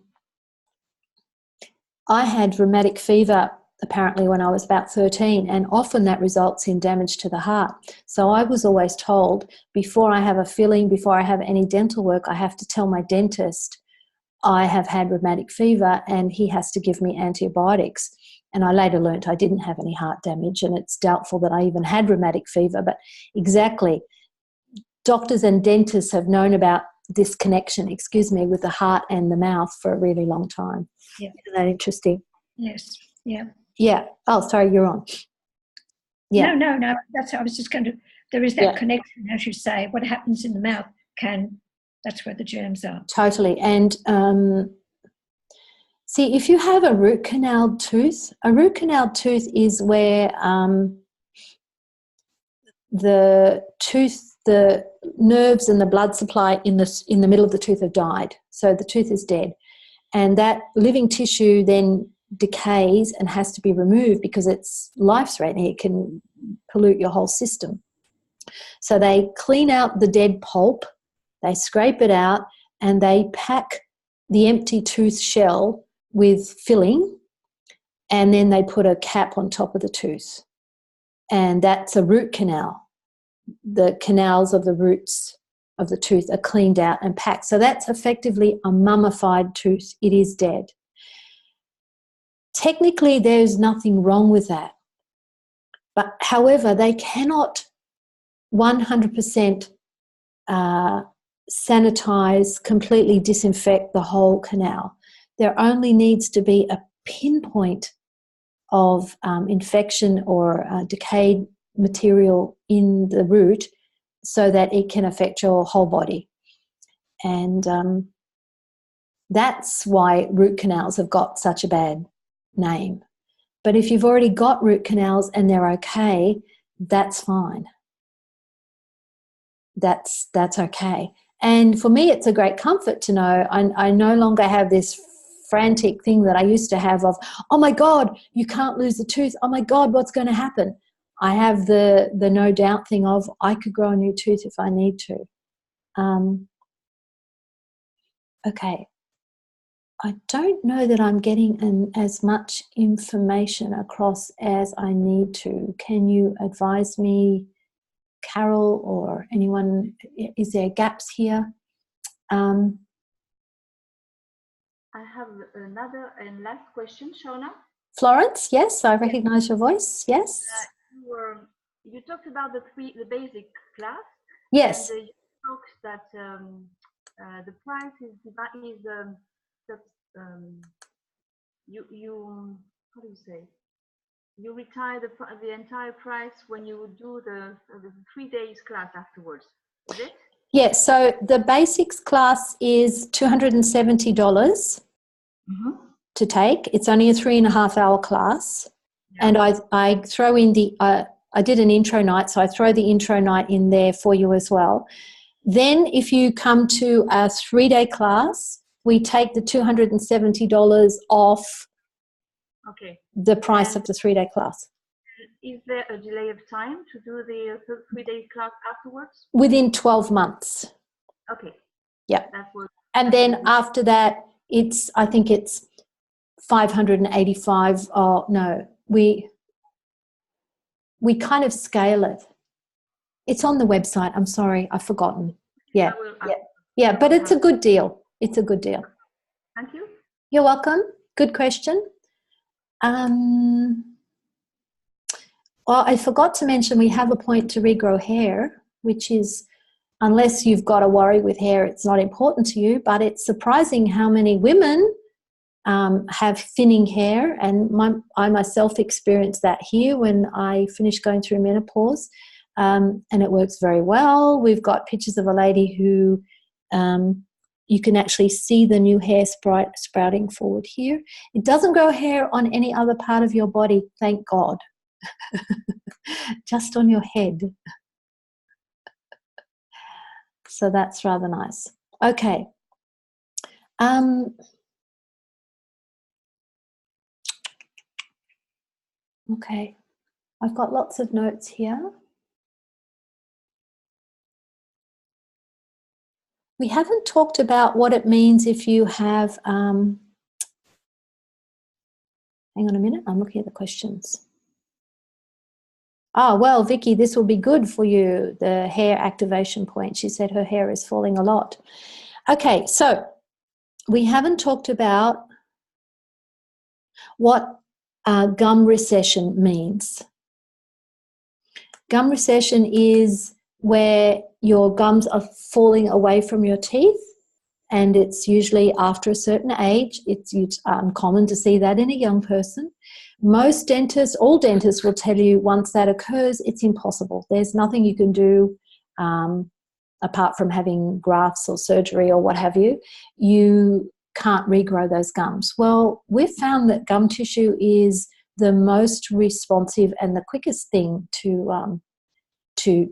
Speaker 1: had rheumatic fever apparently when I was about 13, and often that results in damage to the heart. So I was always told, before I have a filling, before I have any dental work, I have to tell my dentist I have had rheumatic fever and he has to give me antibiotics. And I later learnt I didn't have any heart damage, and it's doubtful that I even had rheumatic fever. But exactly, doctors and dentists have known about this connection, with the heart and the mouth for a really long time.
Speaker 3: Yeah.
Speaker 1: Isn't that interesting?
Speaker 3: Yes. Yeah.
Speaker 1: Yeah. Oh, sorry, you're on. Yeah.
Speaker 3: No. That's, I was just going to, there is that connection, as you say. What happens in the mouth that's where the germs are.
Speaker 1: Totally. And See, if you have a root canal tooth is where the nerves and the blood supply in the middle of the tooth have died. So the tooth is dead. And that living tissue then decays and has to be removed because it's life-threatening. It can pollute your whole system. So they clean out the dead pulp, they scrape it out, and they pack the empty tooth shell with filling, and then they put a cap on top of the tooth. And that's a root canal. The canals of the roots of the tooth are cleaned out and packed. So that's effectively a mummified tooth. It is dead. Technically, there's nothing wrong with that. But however, they cannot 100% sanitize, completely disinfect the whole canal. There only needs to be a pinpoint of infection or decayed material in the root so that it can affect your whole body. And that's why root canals have got such a bad name. But if you've already got root canals and they're okay, that's fine. That's okay. And for me, it's a great comfort to know I no longer have this frantic thing that I used to have of, oh my God, you can't lose a tooth. Oh my God, what's going to happen? I have the no doubt thing of I could grow a new tooth if I need to. Okay. I don't know that I'm getting as much information across as I need to. Can you advise me, Carol, or anyone? Is there gaps here?
Speaker 4: I have another and last question, Shona.
Speaker 1: Florence, yes, I recognize your voice. Yes.
Speaker 4: You talked about the basic class.
Speaker 1: Yes.
Speaker 4: And you talked that the price is how do you say? You retire the entire price when you do the 3 days class afterwards. Is it?
Speaker 1: Yes. So the basics class is $270 to take. It's only a 3.5 hour class. Yeah. And I throw in I did an intro night, so I throw the intro night in there for you as well. Then if you come to a 3-day class, we take the $270 off the price of the 3-day class.
Speaker 4: Is there a delay of time to do the 3-day class afterwards?
Speaker 1: Within 12 months.
Speaker 4: Okay.
Speaker 1: Yeah. And then after that, I think it's 585. Oh, no, we kind of scale it. It's on the website. I'm sorry, I've forgotten. Yeah. Yeah, but it's a good deal. It's a good deal.
Speaker 4: Thank you.
Speaker 1: You're welcome. Good question. Well, I forgot to mention we have a point to regrow hair, which is, unless you've got a worry with hair, it's not important to you, but it's surprising how many women have thinning hair, and I myself experienced that here when I finished going through menopause, and it works very well. We've got pictures of a lady who you can actually see the new hair sprouting forward here. It doesn't grow hair on any other part of your body, thank God. Just on your head. So that's rather nice. Okay. Okay, I've got lots of notes here. We haven't talked about what it means if you have, hang on a minute, I'm looking at the questions. Oh, well, Vicky, this will be good for you, the hair activation point. She said her hair is falling a lot. Okay, so we haven't talked about what gum recession means. Gum recession is where your gums are falling away from your teeth, and it's usually after a certain age. It's common to see that in a young person. Most dentists, all dentists will tell you once that occurs, it's impossible. There's nothing you can do apart from having grafts or surgery or what have you. You can't regrow those gums? Well, we've found that gum tissue is the most responsive and the quickest thing to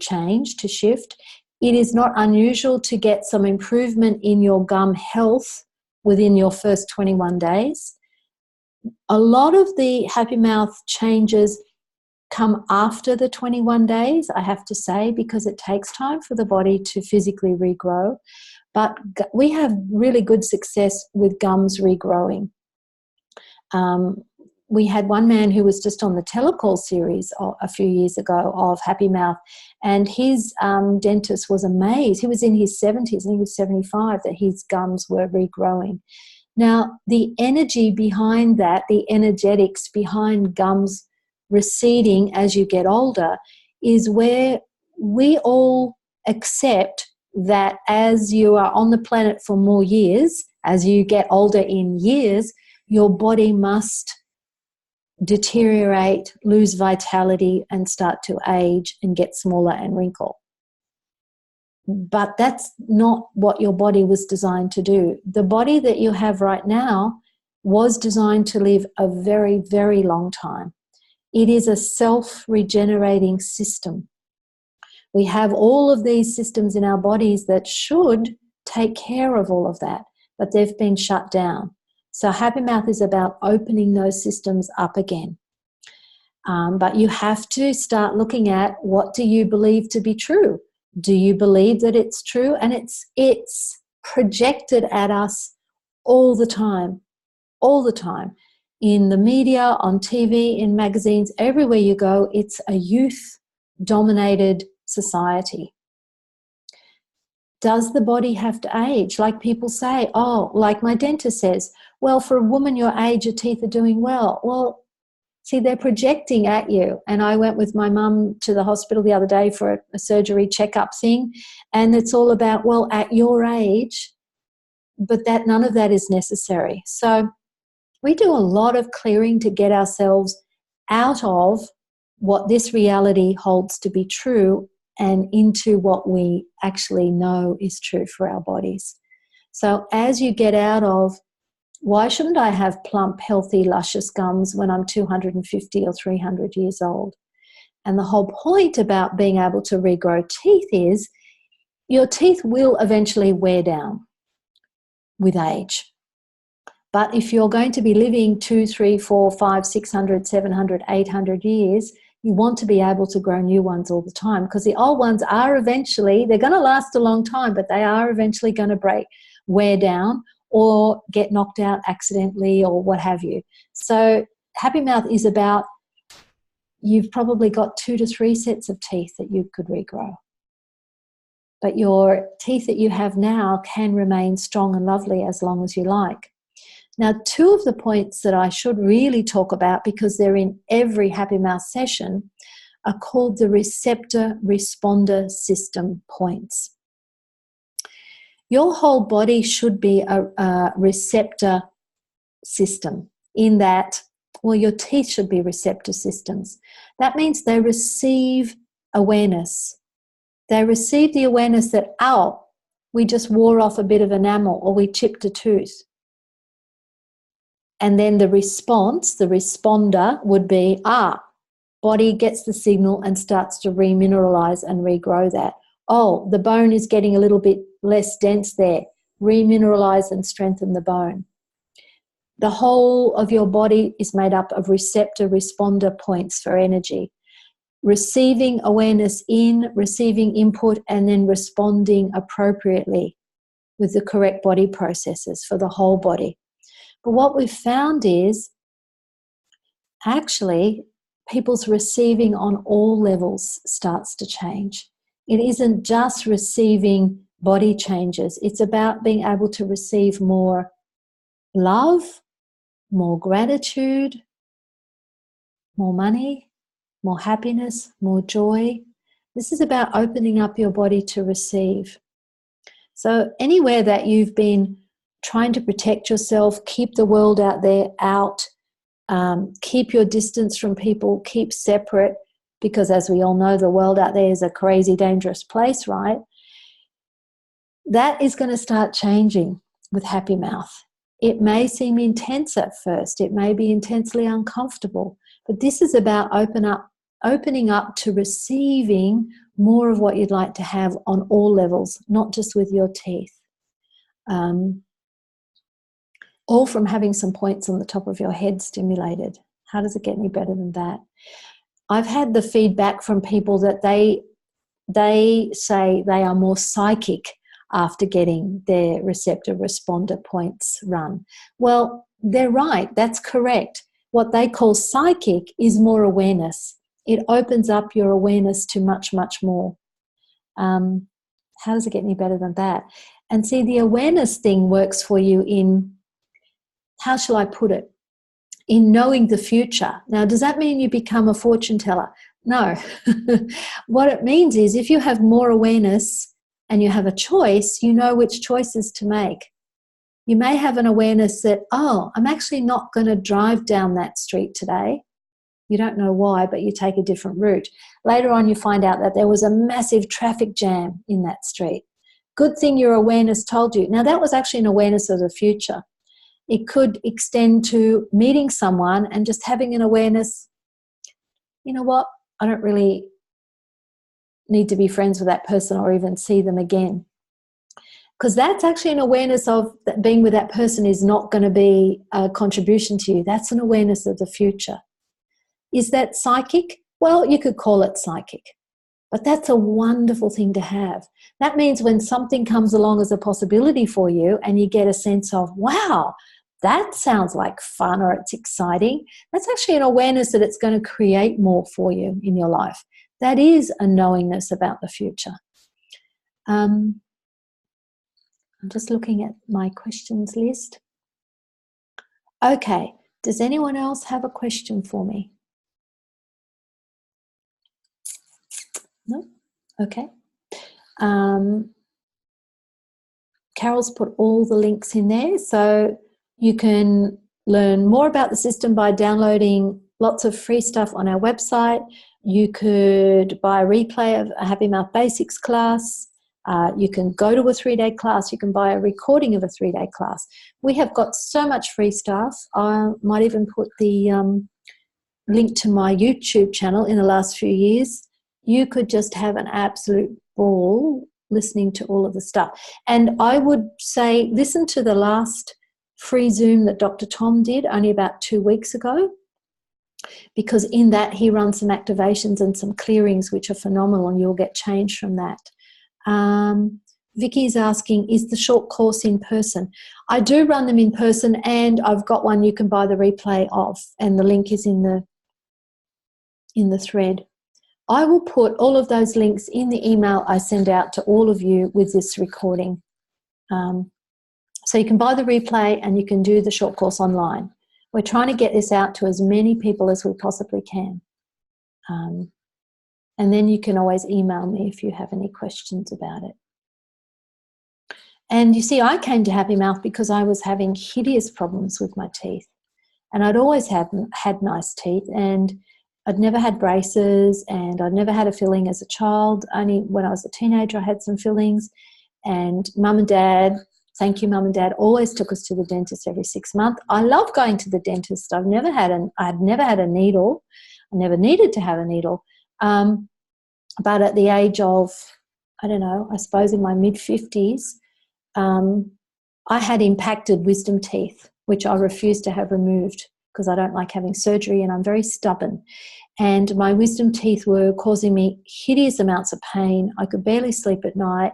Speaker 1: change, to shift. It is not unusual to get some improvement in your gum health within your first 21 days. A lot of the happy mouth changes come after the 21 days, I have to say, because it takes time for the body to physically regrow. But we have really good success with gums regrowing. We had one man who was just on the telecall series a few years ago of Happy Mouth, and his dentist was amazed. He was in his 70s and he was 75, that his gums were regrowing. Now, the energy behind that, the energetics behind gums receding as you get older, is where we all accept that as you are on the planet for more years, as you get older in years, your body must deteriorate, lose vitality, and start to age and get smaller and wrinkle. But that's not what your body was designed to do. The body that you have right now was designed to live a very, very long time. It is a self-regenerating system. We have all of these systems in our bodies that should take care of all of that, but they've been shut down. So Happy Mouth is about opening those systems up again. But you have to start looking at, what do you believe to be true? Do you believe that it's true? And it's projected at us all the time, in the media, on TV, in magazines, everywhere you go. It's a youth-dominated society. Does the body have to age? Like people say, like my dentist says, well, for a woman your age, your teeth are doing well. Well, see, they're projecting at you. And I went with my mum to the hospital the other day for a surgery checkup thing, and it's all about, well, at your age, but that none of that is necessary. So we do a lot of clearing to get ourselves out of what this reality holds to be true and into what we actually know is true for our bodies. So as you get out of, why shouldn't I have plump, healthy, luscious gums when I'm 250 or 300 years old? And the whole point about being able to regrow teeth is your teeth will eventually wear down with age. But if you're going to be living 2, 3, 4, 5, 600, 700, 800 years, you want to be able to grow new ones all the time, because the old ones are eventually, they're going to last a long time, but they are eventually going to wear down or get knocked out accidentally or what have you. So Happy Mouth is about, you've probably got 2 to 3 sets of teeth that you could regrow. But your teeth that you have now can remain strong and lovely as long as you like. Now, 2 of the points that I should really talk about, because they're in every Happy Mouth session, are called the receptor-responder system points. Your whole body should be a receptor system, in that, well, your teeth should be receptor systems. That means they receive awareness. They receive the awareness that, we just wore off a bit of enamel, or we chipped a tooth. And then the response, the responder, would be, body gets the signal and starts to remineralize and regrow that. The bone is getting a little bit less dense there. Remineralize and strengthen the bone. The whole of your body is made up of receptor-responder points for energy. Receiving awareness in, receiving input, and then responding appropriately with the correct body processes for the whole body. But what we've found is, actually, people's receiving on all levels starts to change. It isn't just receiving body changes. It's about being able to receive more love, more gratitude, more money, more happiness, more joy. This is about opening up your body to receive. So anywhere that you've been trying to protect yourself, keep the world out there out, keep your distance from people, keep separate, because as we all know, the world out there is a crazy, dangerous place, right? That is going to start changing with Happy Mouth. It may seem intense at first. It may be intensely uncomfortable. But this is about opening up to receiving more of what you'd like to have on all levels, not just with your teeth. All from having some points on the top of your head stimulated. How does it get any better than that? I've had the feedback from people that they say they are more psychic after getting their receptor responder points run. Well, they're right. That's correct. What they call psychic is more awareness. It opens up your awareness to much, much more. How does it get any better than that? And see, the awareness thing works for you in, how shall I put it, in knowing the future. Now, does that mean you become a fortune teller? No. What it means is if you have more awareness and you have a choice, you know which choices to make. You may have an awareness that, oh, I'm actually not going to drive down that street today. You don't know why, but you take a different route. Later on, you find out that there was a massive traffic jam in that street. Good thing your awareness told you. Now, that was actually an awareness of the future. It could extend to meeting someone and just having an awareness, you know what, I don't really need to be friends with that person or even see them again. Because that's actually an awareness of that being with that person is not going to be a contribution to you. That's an awareness of the future. Is that psychic? Well, you could call it psychic. But that's a wonderful thing to have. That means when something comes along as a possibility for you and you get a sense of, wow, that sounds like fun or it's exciting, that's actually an awareness that it's going to create more for you in your life. That is a knowingness about the future. I'm just looking at my questions list. Okay, does anyone else have a question for me? No? Okay. Carol's put all the links in there, so you can learn more about the system by downloading lots of free stuff on our website. You could buy a replay of a Happy Mouth Basics class. You can go to a 3-day class. You can buy a recording of a 3-day class. We have got so much free stuff. I might even put the link to my YouTube channel in the last few years. You could just have an absolute ball listening to all of the stuff. And I would say listen to the last free Zoom that Dr. Tom did only about 2 weeks ago, because in that he runs some activations and some clearings which are phenomenal, and you'll get change from that. Vicky's asking, is the short course in person? I do run them in person, and I've got one you can buy the replay of, and the link is in the thread. I will put all of those links in the email I send out to all of you with this recording. So you can buy the replay and you can do the short course online. We're trying to get this out to as many people as we possibly can. And then you can always email me if you have any questions about it. And you see, I came to Happy Mouth because I was having hideous problems with my teeth. And I'd always had nice teeth, and I'd never had braces, and I'd never had a filling as a child. Only when I was a teenager I had some fillings. And Mum and Dad, thank you Mum and Dad, always took us to the dentist every 6 months. I love going to the dentist. I'd never had a needle. I never needed to have a needle. But at the age of, I don't know, I suppose in my mid-50s, I had impacted wisdom teeth, which I refused to have removed because I don't like having surgery and I'm very stubborn. And my wisdom teeth were causing me hideous amounts of pain. I could barely sleep at night.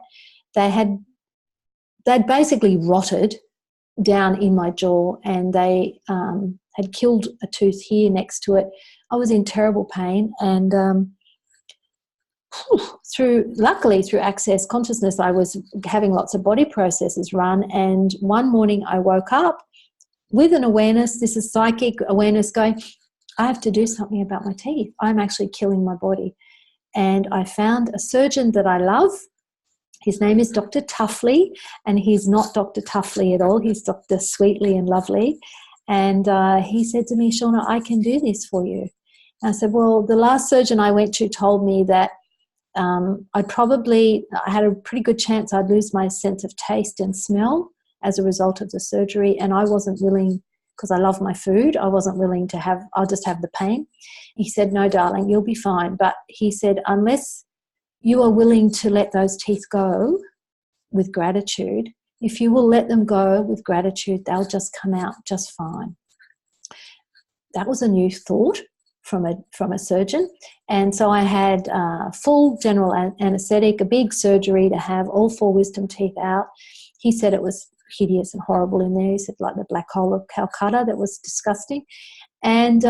Speaker 1: They'd basically rotted down in my jaw, and they had killed a tooth here next to it. I was in terrible pain, and luckily through Access Consciousness, I was having lots of body processes run, and one morning I woke up with an awareness, this is psychic awareness, going, I have to do something about my teeth. I'm actually killing my body. And I found a surgeon that I love. His name is Dr. Tuffley, and he's not Dr. Tuffley at all. He's Dr. Sweetly and Lovely. And he said to me, Shauna, I can do this for you. And I said, well, the last surgeon I went to told me that I had a pretty good chance I'd lose my sense of taste and smell, as a result of the surgery, and I wasn't willing, because I love my food, I wasn't willing to have, I'll just have the pain. He said, no, darling, you'll be fine. But he said, unless you are willing to let those teeth go with gratitude, if you will let them go with gratitude, they'll just come out just fine. That was a new thought from a surgeon. And so I had full general anaesthetic, a big surgery to have all 4 wisdom teeth out. He said it was hideous and horrible in there. He said like the black hole of Calcutta, that was disgusting. And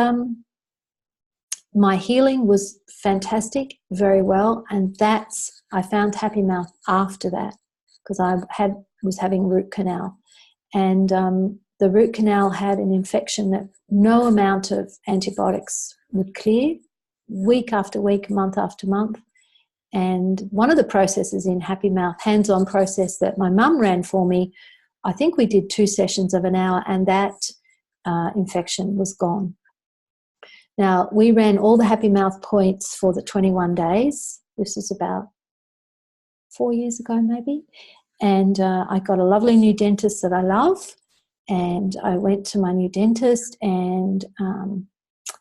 Speaker 1: my healing was fantastic, very well. And I found Happy Mouth after that, because I was having root canal. And the root canal had an infection that no amount of antibiotics would clear, week after week, month after month. And one of the processes in Happy Mouth, hands-on process that my mum ran for me, I think we did 2 sessions of an hour, and that infection was gone. Now, we ran all the Happy Mouth points for the 21 days. This is about 4 years ago maybe. And I got a lovely new dentist that I love. And I went to my new dentist and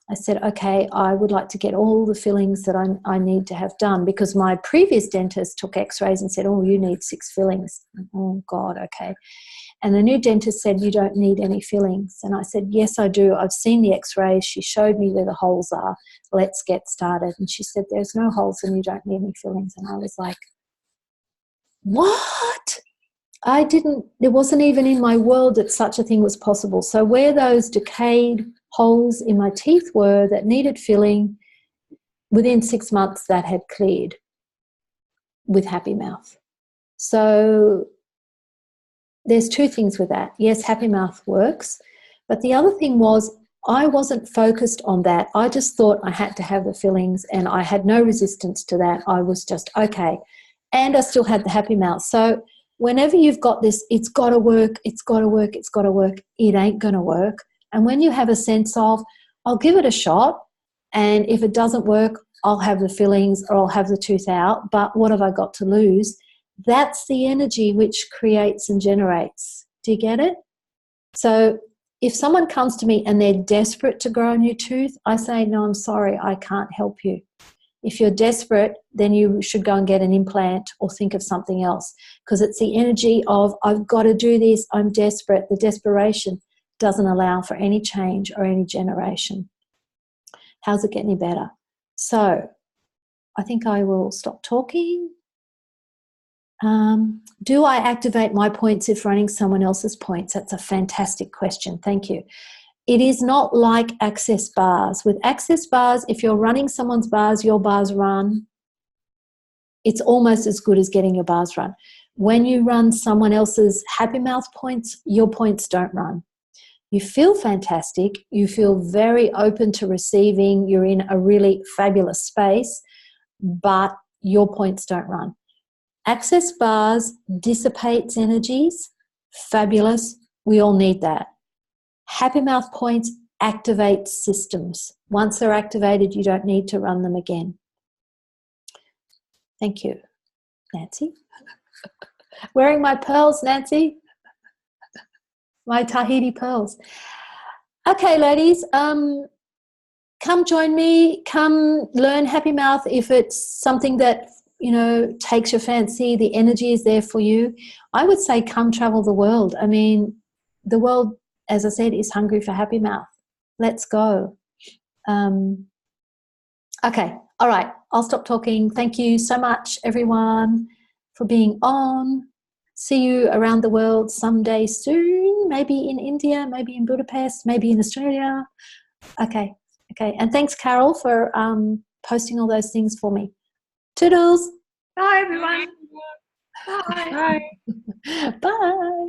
Speaker 1: I said, okay, I would like to get all the fillings that I need to have done, because my previous dentist took x-rays and said, oh, you need 6 fillings. Oh, God, okay. And the new dentist said, you don't need any fillings. And I said, yes, I do. I've seen the x-rays. She showed me where the holes are. Let's get started. And she said, there's no holes and you don't need any fillings. And I was like, what? There wasn't even in my world that such a thing was possible. So where those decayed holes in my teeth were that needed filling, within 6 months that had cleared with Happy Mouth. So there's 2 things with that. Yes, Happy Mouth works. But the other thing was, I wasn't focused on that. I just thought I had to have the fillings, and I had no resistance to that. I was just, okay. And I still had the Happy Mouth. So whenever you've got this, it's got to work, it's got to work, it's got to work, it ain't going to work. And when you have a sense of, I'll give it a shot, and if it doesn't work, I'll have the fillings or I'll have the tooth out, but what have I got to lose? That's the energy which creates and generates. Do you get it? So if someone comes to me and they're desperate to grow a new tooth, I say, no, I'm sorry, I can't help you. If you're desperate, then you should go and get an implant or think of something else, because it's the energy of, I've got to do this, I'm desperate. The desperation doesn't allow for any change or any generation. How's it get any better? So I think I will stop talking. Do I activate my points if running someone else's points? That's a fantastic question. Thank you. It is not like access bars. With access bars, if you're running someone's bars, your bars run. It's almost as good as getting your bars run. When you run someone else's Happy Mouth points, your points don't run. You feel fantastic. You feel very open to receiving. You're in a really fabulous space, but your points don't run. Access bars dissipates energies. Fabulous. We all need that. Happy Mouth points activate systems. Once they're activated, you don't need to run them again. Thank you, Nancy. Wearing my pearls, Nancy. My Tahiti pearls. Okay, ladies, come join me. Come learn Happy Mouth if it's something that, you know, takes your fancy. The energy is there for you. I would say come travel the world. I mean, the world, as I said, is hungry for Happy Mouth. Let's go. Okay, all right. I'll stop talking. Thank you so much, everyone, for being on. See you around the world someday soon, maybe in India, maybe in Budapest, maybe in Australia. Okay. And thanks, Carol, for posting all those things for me. Toodles.
Speaker 3: Bye, everyone. Bye.
Speaker 2: Bye.
Speaker 1: Bye.